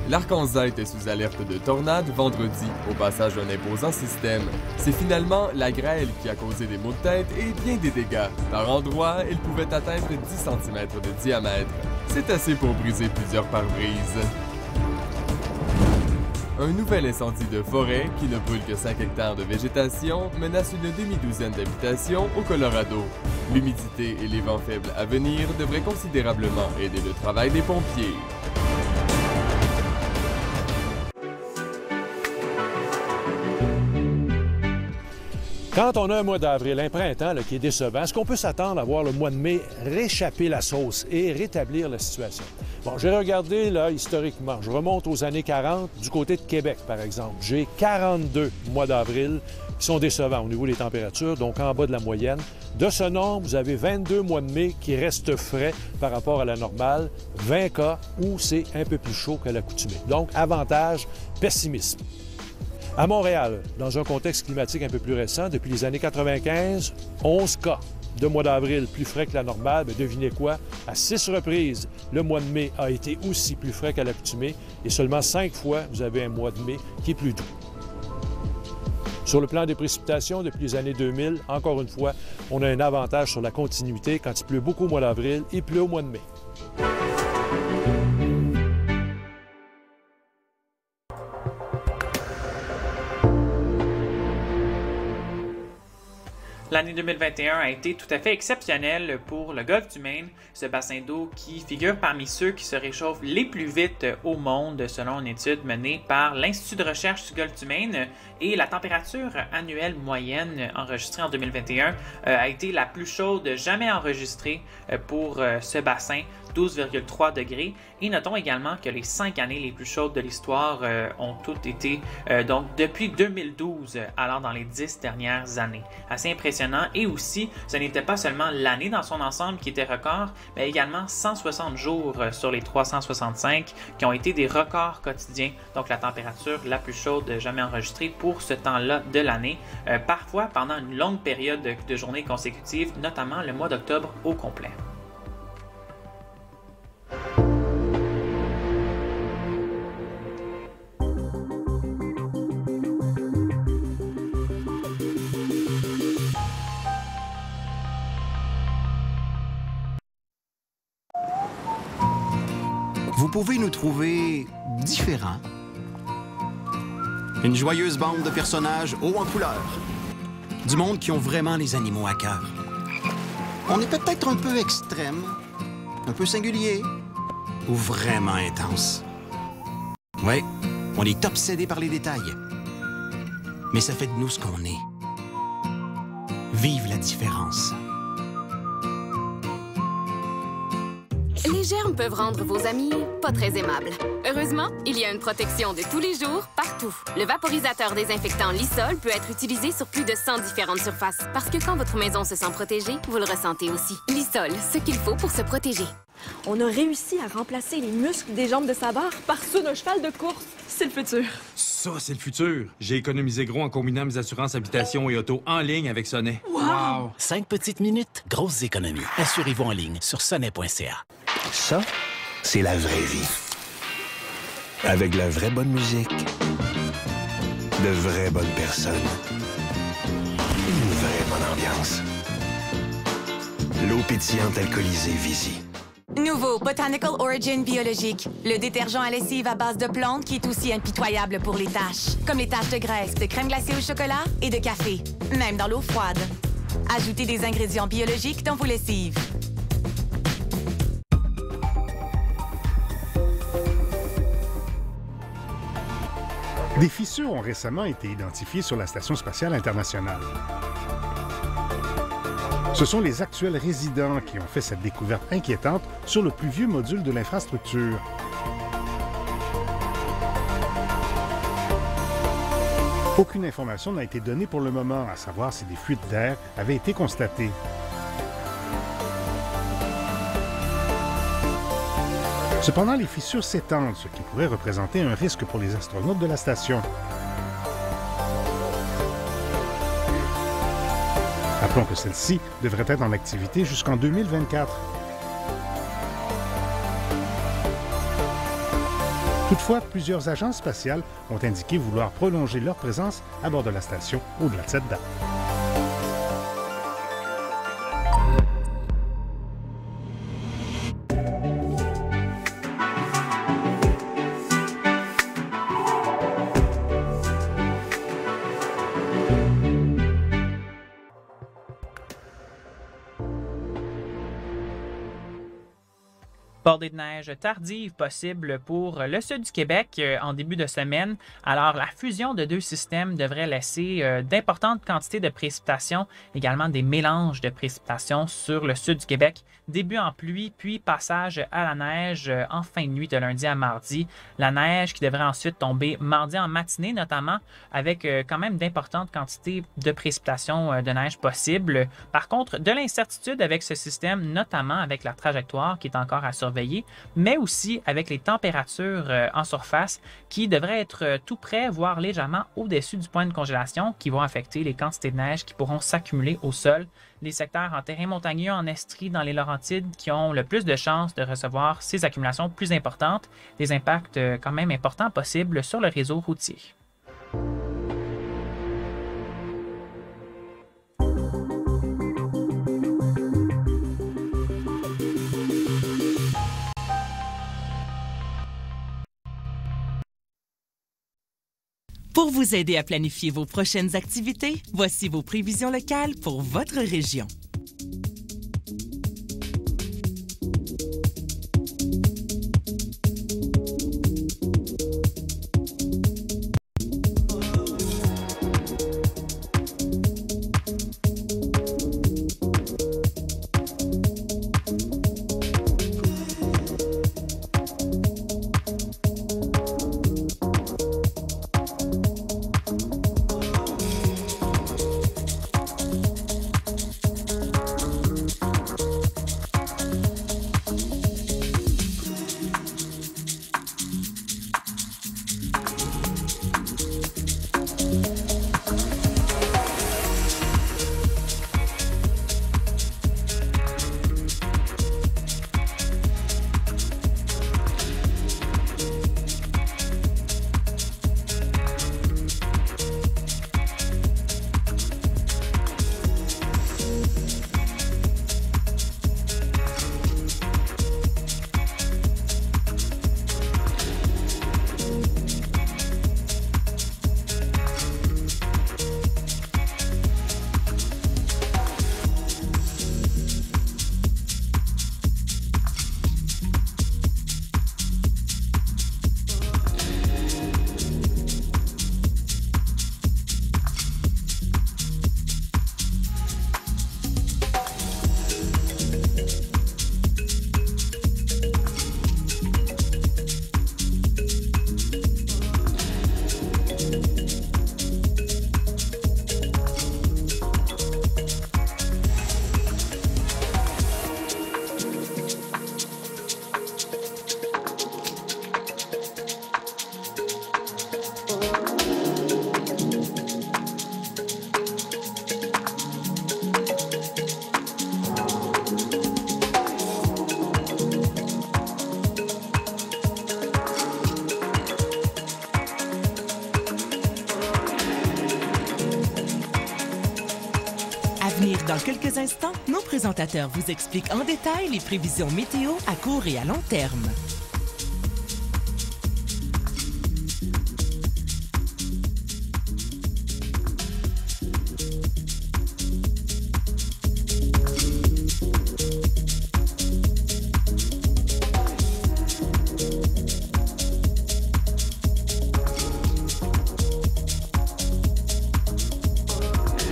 L'Arkansas était sous alerte de tornade vendredi, au passage d'un imposant système. C'est finalement la grêle qui a causé des maux de tête et bien des dégâts. Par endroits, elle pouvait atteindre 10 cm de diamètre. C'est assez pour briser plusieurs pare-brises. Un nouvel incendie de forêt, qui ne brûle que 5 hectares de végétation, menace une demi-douzaine d'habitations au Colorado. L'humidité et les vents faibles à venir devraient considérablement aider le travail des pompiers. Quand on a un mois d'avril, un printemps qui est décevant, est-ce qu'on peut s'attendre à voir le mois de mai réchapper la sauce et rétablir la situation? Bon, j'ai regardé là, historiquement. Je remonte aux années 40 du côté de Québec, par exemple. J'ai 42 mois d'avril qui sont décevants au niveau des températures, donc en bas de la moyenne. De ce nombre, vous avez 22 mois de mai qui restent frais par rapport à la normale, 20 cas où c'est un peu plus chaud que l'accoutumée. Donc, avantage, pessimisme. À Montréal, dans un contexte climatique un peu plus récent, depuis les années 95, 11 cas de mois d'avril plus frais que la normale. Mais devinez quoi? À 6 reprises, le mois de mai a été aussi plus frais qu'à l'accoutumée et seulement 5 fois, vous avez un mois de mai qui est plus doux. Sur le plan des précipitations, depuis les années 2000, encore une fois, on a un avantage sur la continuité. Quand il pleut beaucoup au mois d'avril, il pleut au mois de mai. L'année 2021 a été tout à fait exceptionnelle pour le golfe du Maine, ce bassin d'eau qui figure parmi ceux qui se réchauffent les plus vite au monde selon une étude menée par l'Institut de recherche du golfe du Maine. Et la température annuelle moyenne enregistrée en 2021 a été la plus chaude jamais enregistrée pour ce bassin, 12,3 degrés. Et notons également que les 5 années les plus chaudes de l'histoire ont toutes été donc depuis 2012, alors dans les 10 dernières années. Assez impressionnant. Et aussi, ce n'était pas seulement l'année dans son ensemble qui était record, mais également 160 jours sur les 365 qui ont été des records quotidiens. Donc la température la plus chaude jamais enregistrée pour ce temps-là de l'année, parfois pendant une longue période de journées consécutives, notamment le mois d'octobre au complet. Vous pouvez nous trouver différents. Une joyeuse bande de personnages hauts en couleur. Du monde qui ont vraiment les animaux à cœur. On est peut-être un peu extrême, un peu singulier ou vraiment intense. Ouais, on est obsédé par les détails. Mais ça fait de nous ce qu'on est. Vive la différence. Les germes peuvent rendre vos amis pas très aimables. Heureusement, il y a une protection de tous les jours, partout. Le vaporisateur désinfectant Lysol peut être utilisé sur plus de 100 différentes surfaces. Parce que quand votre maison se sent protégée, vous le ressentez aussi. Lysol, ce qu'il faut pour se protéger. On a réussi à remplacer les muscles des jambes de Savard par ceux d'un cheval de course. C'est le futur. Ça, c'est le futur. J'ai économisé gros en combinant mes assurances habitation et auto en ligne avec Sonnet. Wow! 5 petites minutes, grosses économies. Assurez-vous en ligne sur sonnet.ca. Ça, c'est la vraie vie. Avec la vraie bonne musique, de vraies bonnes personnes, une vraie bonne ambiance. L'eau pétillante alcoolisée Visi. Nouveau Botanical Origin biologique. Le détergent à lessive à base de plantes qui est aussi impitoyable pour les taches. Comme les taches de graisse, de crème glacée au chocolat et de café. Même dans l'eau froide. Ajoutez des ingrédients biologiques dans vos lessives. Des fissures ont récemment été identifiées sur la Station spatiale internationale. Ce sont les actuels résidents qui ont fait cette découverte inquiétante sur le plus vieux module de l'infrastructure. Aucune information n'a été donnée pour le moment, à savoir si des fuites d'air avaient été constatées. Cependant, les fissures s'étendent, ce qui pourrait représenter un risque pour les astronautes de la station. Rappelons que celle-ci devrait être en activité jusqu'en 2024. Toutefois, plusieurs agences spatiales ont indiqué vouloir prolonger leur présence à bord de la station au-delà de cette date. Bordée de neige tardive possible pour le sud du Québec en début de semaine. Alors, la fusion de deux systèmes devrait laisser d'importantes quantités de précipitations, également des mélanges de précipitations sur le sud du Québec. Début en pluie, puis passage à la neige en fin de nuit de lundi à mardi. La neige qui devrait ensuite tomber mardi en matinée, notamment avec quand même d'importantes quantités de précipitations de neige possibles. Par contre, de l'incertitude avec ce système, notamment avec la trajectoire qui est encore à surveiller, mais aussi avec les températures en surface qui devraient être tout près, voire légèrement au-dessus du point de congélation, qui vont affecter les quantités de neige qui pourront s'accumuler au sol. Les secteurs en terrain montagneux, en Estrie, dans les Laurentides, qui ont le plus de chances de recevoir ces accumulations plus importantes, des impacts quand même importants possibles sur le réseau routier. Pour vous aider à planifier vos prochaines activités, voici vos prévisions locales pour votre région. Dans quelques instants, nos présentateurs vous expliquent en détail les prévisions météo à court et à long terme.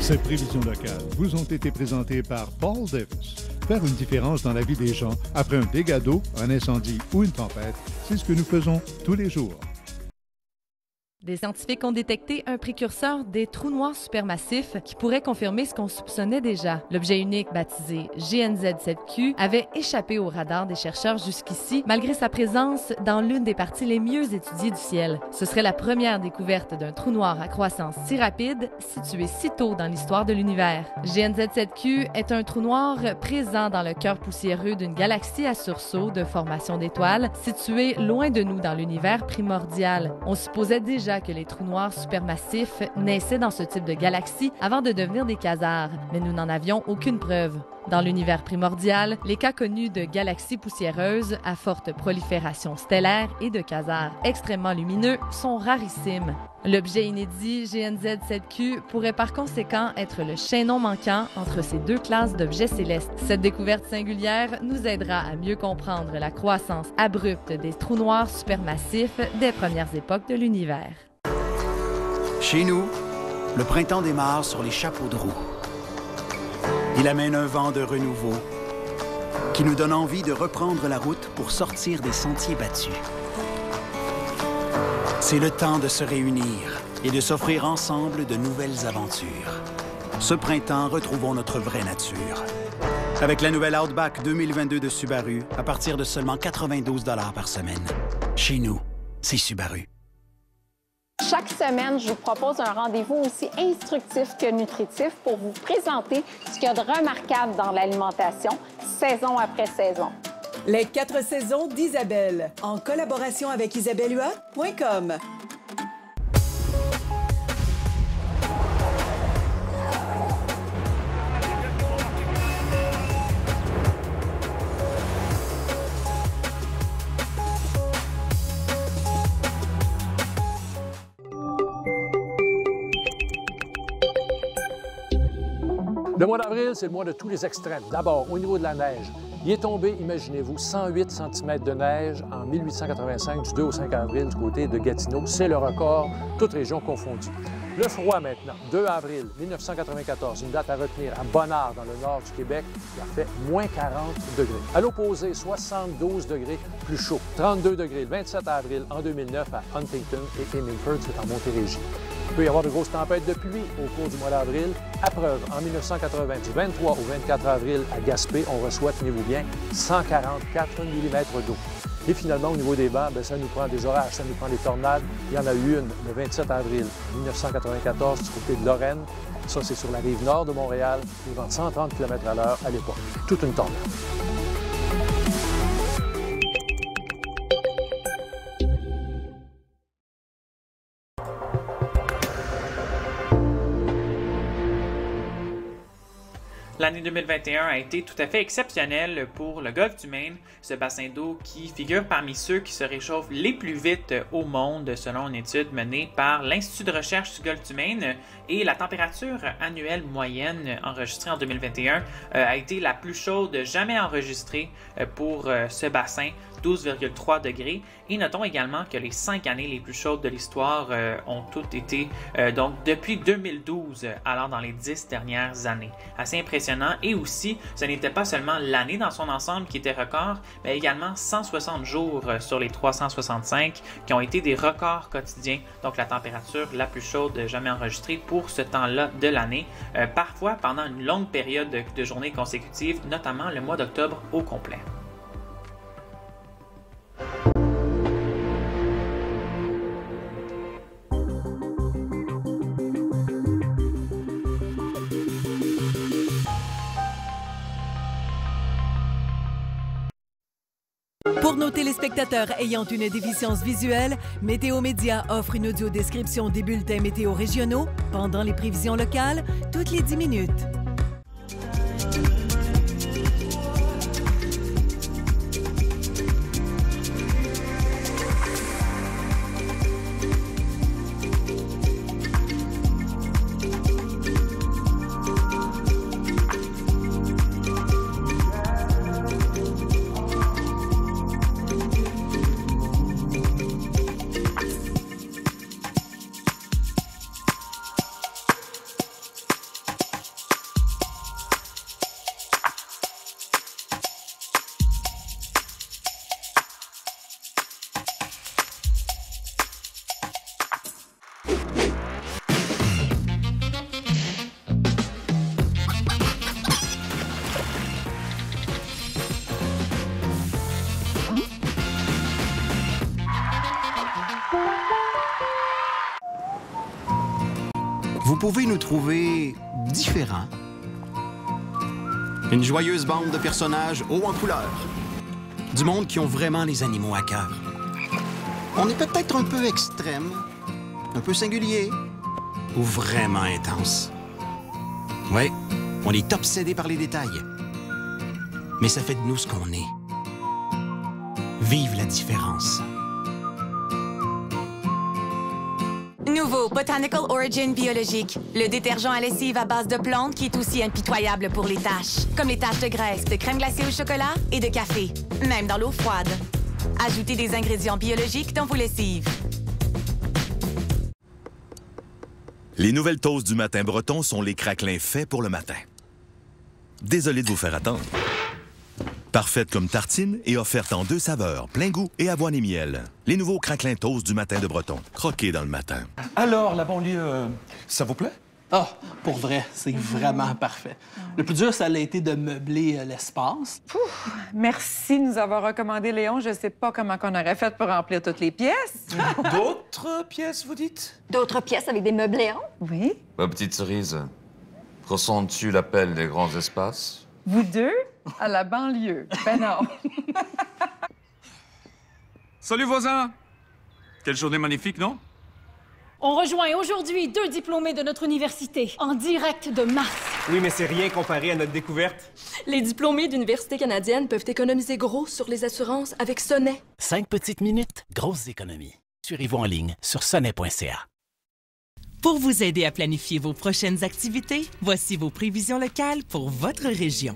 Ces prévisions locales vous ont été présentées par Paul Davis. Faire une différence dans la vie des gens après un dégât d'eau, un incendie ou une tempête, c'est ce que nous faisons tous les jours. Des scientifiques ont détecté un précurseur des trous noirs supermassifs qui pourrait confirmer ce qu'on soupçonnait déjà. L'objet unique baptisé GNZ7Q avait échappé au radar des chercheurs jusqu'ici, malgré sa présence dans l'une des parties les mieux étudiées du ciel. Ce serait la première découverte d'un trou noir à croissance si rapide, situé si tôt dans l'histoire de l'univers. GNZ7Q est un trou noir présent dans le cœur poussiéreux d'une galaxie à sursaut de formation d'étoiles, située loin de nous dans l'univers primordial. On supposait déjà que les trous noirs supermassifs naissaient dans ce type de galaxie avant de devenir des quasars, mais nous n'en avions aucune preuve. Dans l'univers primordial, les cas connus de galaxies poussiéreuses à forte prolifération stellaire et de quasars extrêmement lumineux sont rarissimes. L'objet inédit GNZ7Q pourrait par conséquent être le chaînon manquant entre ces deux classes d'objets célestes. Cette découverte singulière nous aidera à mieux comprendre la croissance abrupte des trous noirs supermassifs des premières époques de l'univers. Chez nous, le printemps démarre sur les chapeaux de roue. Il amène un vent de renouveau qui nous donne envie de reprendre la route pour sortir des sentiers battus. C'est le temps de se réunir et de s'offrir ensemble de nouvelles aventures. Ce printemps, retrouvons notre vraie nature. Avec la nouvelle Outback 2022 de Subaru, à partir de seulement 92 $ par semaine. Chez nous, c'est Subaru. Chaque semaine, je vous propose un rendez-vous aussi instructif que nutritif pour vous présenter ce qu'il y a de remarquable dans l'alimentation, saison après saison. Les 4 saisons d'Isabelle, en collaboration avec isabellehua.com. Le mois d'avril, c'est le mois de tous les extrêmes. D'abord, au niveau de la neige. Il est tombé, imaginez-vous, 108 cm de neige en 1885, du 2 au 5 avril, du côté de Gatineau. C'est le record, toutes régions confondues. Le froid maintenant, 2 avril 1994, une date à retenir à Bonnard, dans le nord du Québec, il a fait moins 40 degrés. À l'opposé, 72 degrés plus chaud, 32 degrés le 27 avril en 2009 à Huntington et Hemingford, c'est en Montérégie. Il peut y avoir de grosses tempêtes de pluie au cours du mois d'avril. À preuve, en 1980, du 23 au 24 avril à Gaspé, on reçoit, tenez-vous bien, 144 mm d'eau. Et finalement, au niveau des vents, ça nous prend des orages, ça nous prend des tornades. Il y en a eu une le 27 avril 1994 du côté de Lorraine. Ça, c'est sur la rive nord de Montréal, des vents de 130 km/h à l'époque. Toute une tornade. L'année 2021 a été tout à fait exceptionnelle pour le golfe du Maine, ce bassin d'eau qui figure parmi ceux qui se réchauffent les plus vite au monde selon une étude menée par l'Institut de recherche du golfe du Maine. Et la température annuelle moyenne enregistrée en 2021 a été la plus chaude jamais enregistrée pour ce bassin, 12,3 degrés. Et notons également que les 5 années les plus chaudes de l'histoire ont toutes été donc depuis 2012, alors dans les 10 dernières années. Assez impressionnant. Et aussi, ce n'était pas seulement l'année dans son ensemble qui était record, mais également 160 jours sur les 365 qui ont été des records quotidiens. Donc la température la plus chaude jamais enregistrée pour ce temps-là de l'année. Parfois pendant une longue période de journées consécutives, notamment le mois d'octobre au complet. Pour nos téléspectateurs ayant une déficience visuelle, Météo Média offre une audio-description des bulletins météo régionaux pendant les prévisions locales toutes les 10 minutes. Vous pouvez nous trouver différents. Une joyeuse bande de personnages hauts en couleur. Du monde qui ont vraiment les animaux à cœur. On est peut-être un peu extrême, un peu singulier ou vraiment intense. Ouais, on est obsédé par les détails. mais ça fait de nous ce qu'on est. Vive la différence. Nouveau Botanical Origin biologique. Le détergent à lessive à base de plantes qui est aussi impitoyable pour les taches. Comme les taches de graisse, de crème glacée au chocolat et de café. Même dans l'eau froide. Ajoutez des ingrédients biologiques dans vos lessives. Les nouvelles toasts du matin breton sont les craquelins faits pour le matin. Désolé de vous faire attendre. Parfaite comme tartine et offerte en 2 saveurs, plein goût et avoine et miel. Les nouveaux craquelins toast du matin de breton, croqués dans le matin. Alors, la banlieue, ça vous plaît? Ah, pour vrai, c'est vraiment parfait. Le plus dur, ça a été de meubler l'espace. Merci de nous avoir recommandé, Léon. Je sais pas comment on aurait fait pour remplir toutes les pièces. D'autres pièces, vous dites? D'autres pièces avec des meubles-léons? Oui. Ma petite cerise, ressens-tu l'appel des grands espaces? Vous deux, à la banlieue. Ben non. Salut, voisin! Quelle journée magnifique, non? On rejoint aujourd'hui 2 diplômés de notre université, en direct de Mars. Oui, mais c'est rien comparé à notre découverte. Les diplômés d'universités canadiennes peuvent économiser gros sur les assurances avec Sonnet. 5 petites minutes, grosses économies. Suivez-vous en ligne sur sonnet.ca. Pour vous aider à planifier vos prochaines activités, voici vos prévisions locales pour votre région.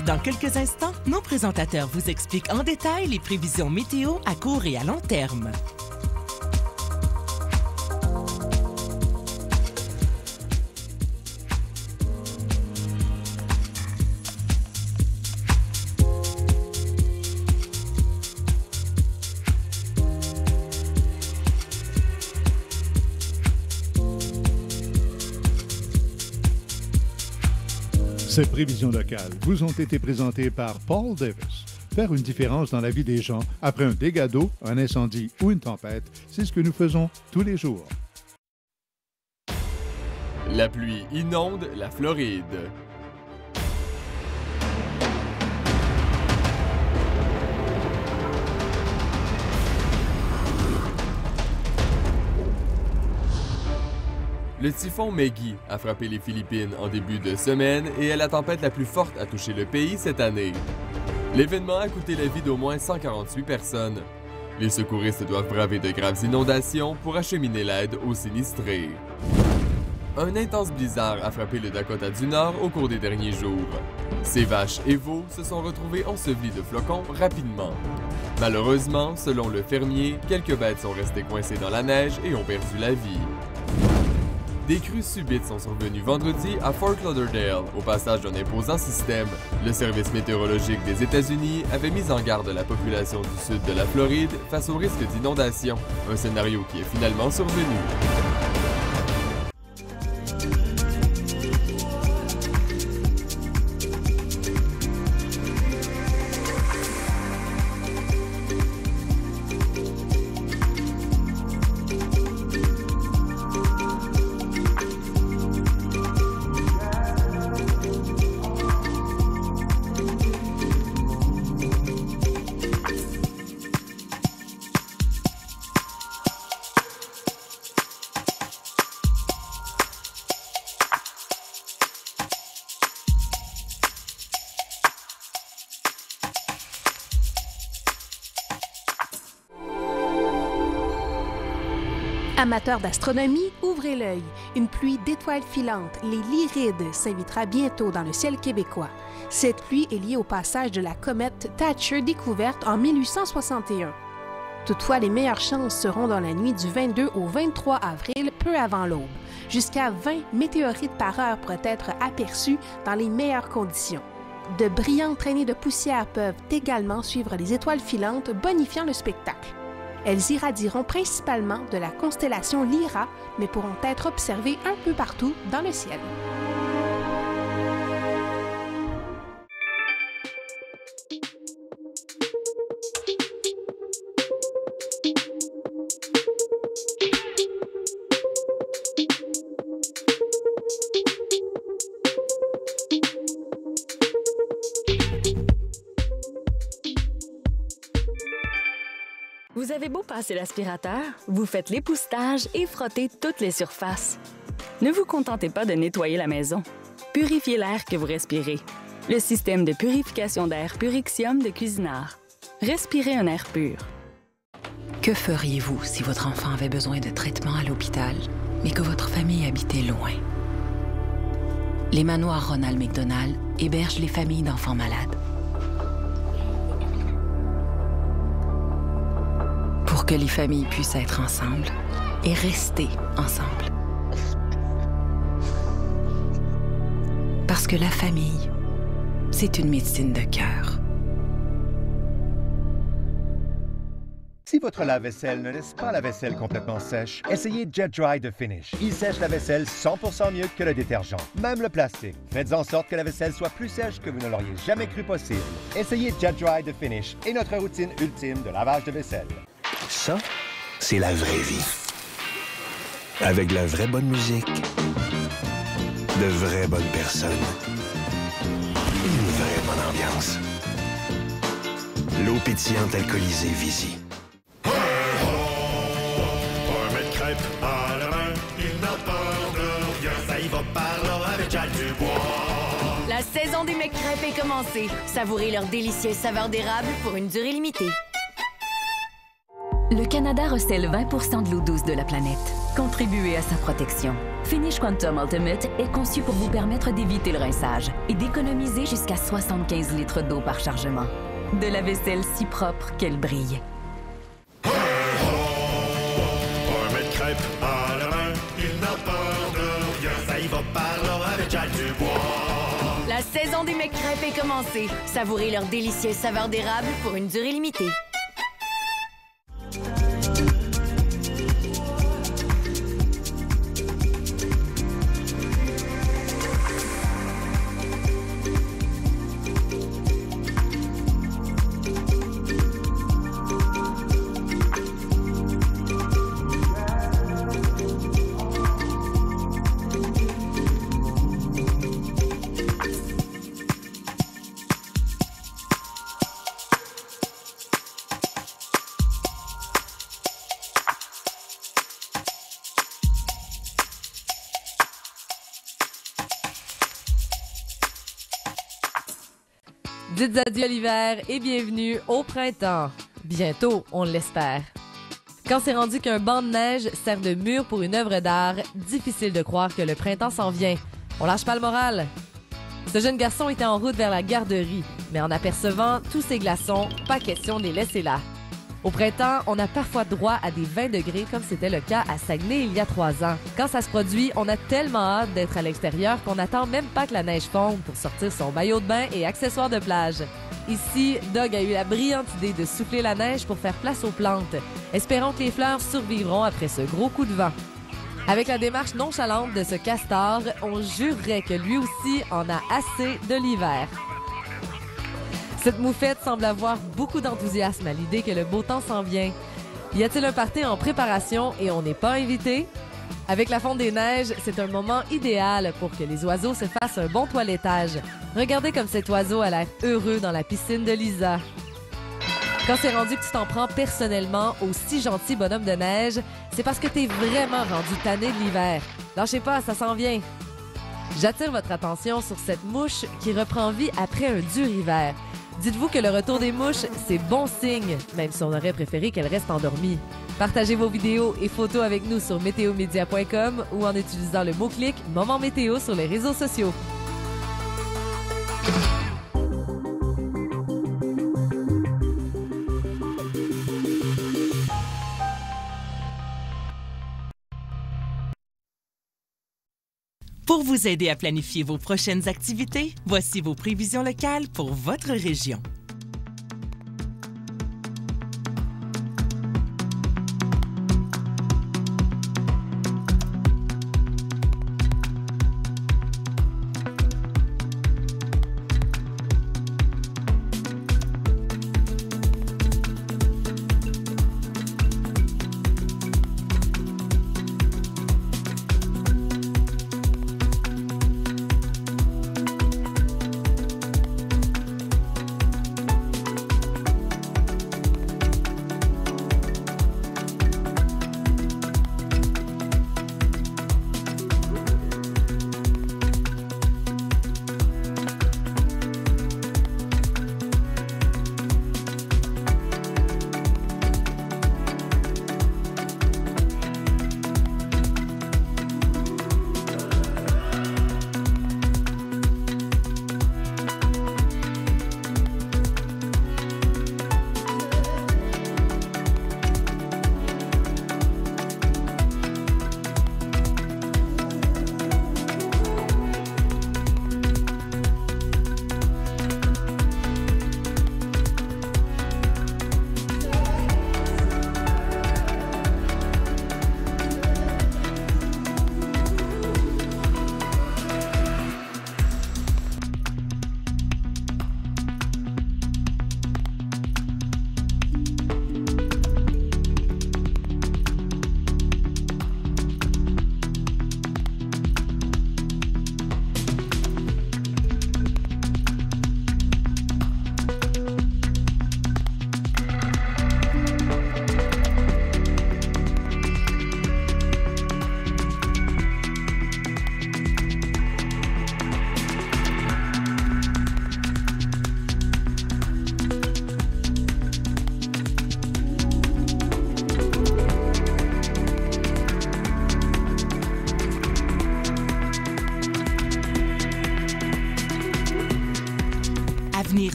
Dans quelques instants, nos présentateurs vous expliquent en détail les prévisions météo à court et à long terme. Ces prévisions locales vous ont été présentées par Paul Davis. Faire une différence dans la vie des gens après un dégât d'eau, un incendie ou une tempête, c'est ce que nous faisons tous les jours. La pluie inonde la Floride. Le typhon Maggie a frappé les Philippines en début de semaine et est la tempête la plus forte à toucher le pays cette année. L'événement a coûté la vie d'au moins 148 personnes. Les secouristes doivent braver de graves inondations pour acheminer l'aide aux sinistrés. Un intense blizzard a frappé le Dakota du Nord au cours des derniers jours. Ces vaches et veaux se sont retrouvés ensevelis de flocons rapidement. Malheureusement, selon le fermier, quelques bêtes sont restées coincées dans la neige et ont perdu la vie. Des crues subites sont survenues vendredi à Fort Lauderdale, au passage d'un imposant système. Le service météorologique des États-Unis avait mis en garde la population du sud de la Floride face au risque d'inondation, un scénario qui est finalement survenu. Amateurs d'astronomie, ouvrez l'œil. Une pluie d'étoiles filantes, les Lyrides, s'invitera bientôt dans le ciel québécois. Cette pluie est liée au passage de la comète Thatcher découverte en 1861. Toutefois, les meilleures chances seront dans la nuit du 22 au 23 avril, peu avant l'aube. Jusqu'à 20 météorites par heure pourraient être aperçus dans les meilleures conditions. De brillantes traînées de poussière peuvent également suivre les étoiles filantes, bonifiant le spectacle. Elles irradieront principalement de la constellation Lyra, mais pourront être observées un peu partout dans le ciel. Vous avez beau passer l'aspirateur, vous faites l'époussetage et frottez toutes les surfaces. Ne vous contentez pas de nettoyer la maison. Purifiez l'air que vous respirez. Le système de purification d'air Purixium de Cuisinart. Respirez un air pur. Que feriez-vous si votre enfant avait besoin de traitement à l'hôpital, mais que votre famille habitait loin? Les manoirs Ronald McDonald hébergent les familles d'enfants malades. Pour que les familles puissent être ensemble et rester ensemble. Parce que la famille, c'est une médecine de cœur. Si votre lave-vaisselle ne laisse pas la vaisselle complètement sèche, essayez Jet Dry de Finish. Il sèche la vaisselle 100% mieux que le détergent, même le plastique. Faites en sorte que la vaisselle soit plus sèche que vous ne l'auriez jamais cru possible. Essayez Jet Dry de Finish et notre routine ultime de lavage de vaisselle. Ça, c'est la vraie vie. Avec de la vraie bonne musique, de vraies bonnes personnes, une vraie bonne ambiance. L'eau pétillante alcoolisée Visi. Un mètre crêpe à la main, il n'a peur de rien, ça y va par là avec Jack Dubois. La saison des McCrêpes est commencée. Savourez leur délicieuse saveur d'érable pour une durée limitée. Le Canada recèle 20% de l'eau douce de la planète. Contribuez à sa protection. Finish Quantum Ultimate est conçu pour vous permettre d'éviter le rinçage et d'économiser jusqu'à 75 litres d'eau par chargement. De la vaisselle si propre qu'elle brille. Un mètre crêpe à la main, il n'a peur de rien, ça y va par là avec Jack Dubois. La saison des McCrêpes est commencée. Savourez leur délicieuse saveur d'érable pour une durée limitée. Dites adieu à l'hiver et bienvenue au printemps. Bientôt, on l'espère. Quand c'est rendu qu'un banc de neige sert de mur pour une œuvre d'art, difficile de croire que le printemps s'en vient. On lâche pas le moral. Ce jeune garçon était en route vers la garderie, mais en apercevant tous ces glaçons, pas question de les laisser là. Au printemps, on a parfois droit à des 20 degrés comme c'était le cas à Saguenay il y a 3 ans. Quand ça se produit, on a tellement hâte d'être à l'extérieur qu'on n'attend même pas que la neige fonde pour sortir son maillot de bain et accessoires de plage. Ici, Doug a eu la brillante idée de souffler la neige pour faire place aux plantes. Espérons que les fleurs survivront après ce gros coup de vent. Avec la démarche nonchalante de ce castor, on jurerait que lui aussi en a assez de l'hiver. Cette moufette semble avoir beaucoup d'enthousiasme à l'idée que le beau temps s'en vient. Y a-t-il un party en préparation et on n'est pas invité? Avec la fonte des neiges, c'est un moment idéal pour que les oiseaux se fassent un bon toilettage. Regardez comme cet oiseau a l'air heureux dans la piscine de Lisa. Quand c'est rendu que tu t'en prends personnellement au si gentil bonhomme de neige, c'est parce que t'es vraiment rendu tanné de l'hiver. Lâchez pas, ça s'en vient. J'attire votre attention sur cette mouche qui reprend vie après un dur hiver. Dites-vous que le retour des mouches, c'est bon signe, même si on aurait préféré qu'elles restent endormies. Partagez vos vidéos et photos avec nous sur météomédia.com ou en utilisant le mot-clic « Moment météo » sur les réseaux sociaux. Pour vous aider à planifier vos prochaines activités, voici vos prévisions locales pour votre région.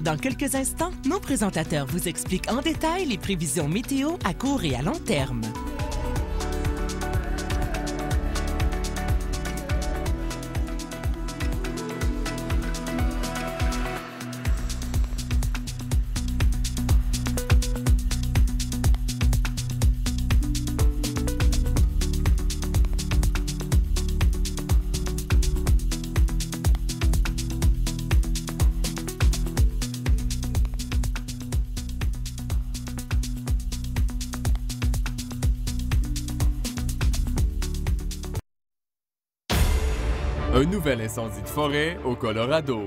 Dans quelques instants, nos présentateurs vous expliquent en détail les prévisions météo à court et à long terme. Un nouvel incendie de forêt au Colorado.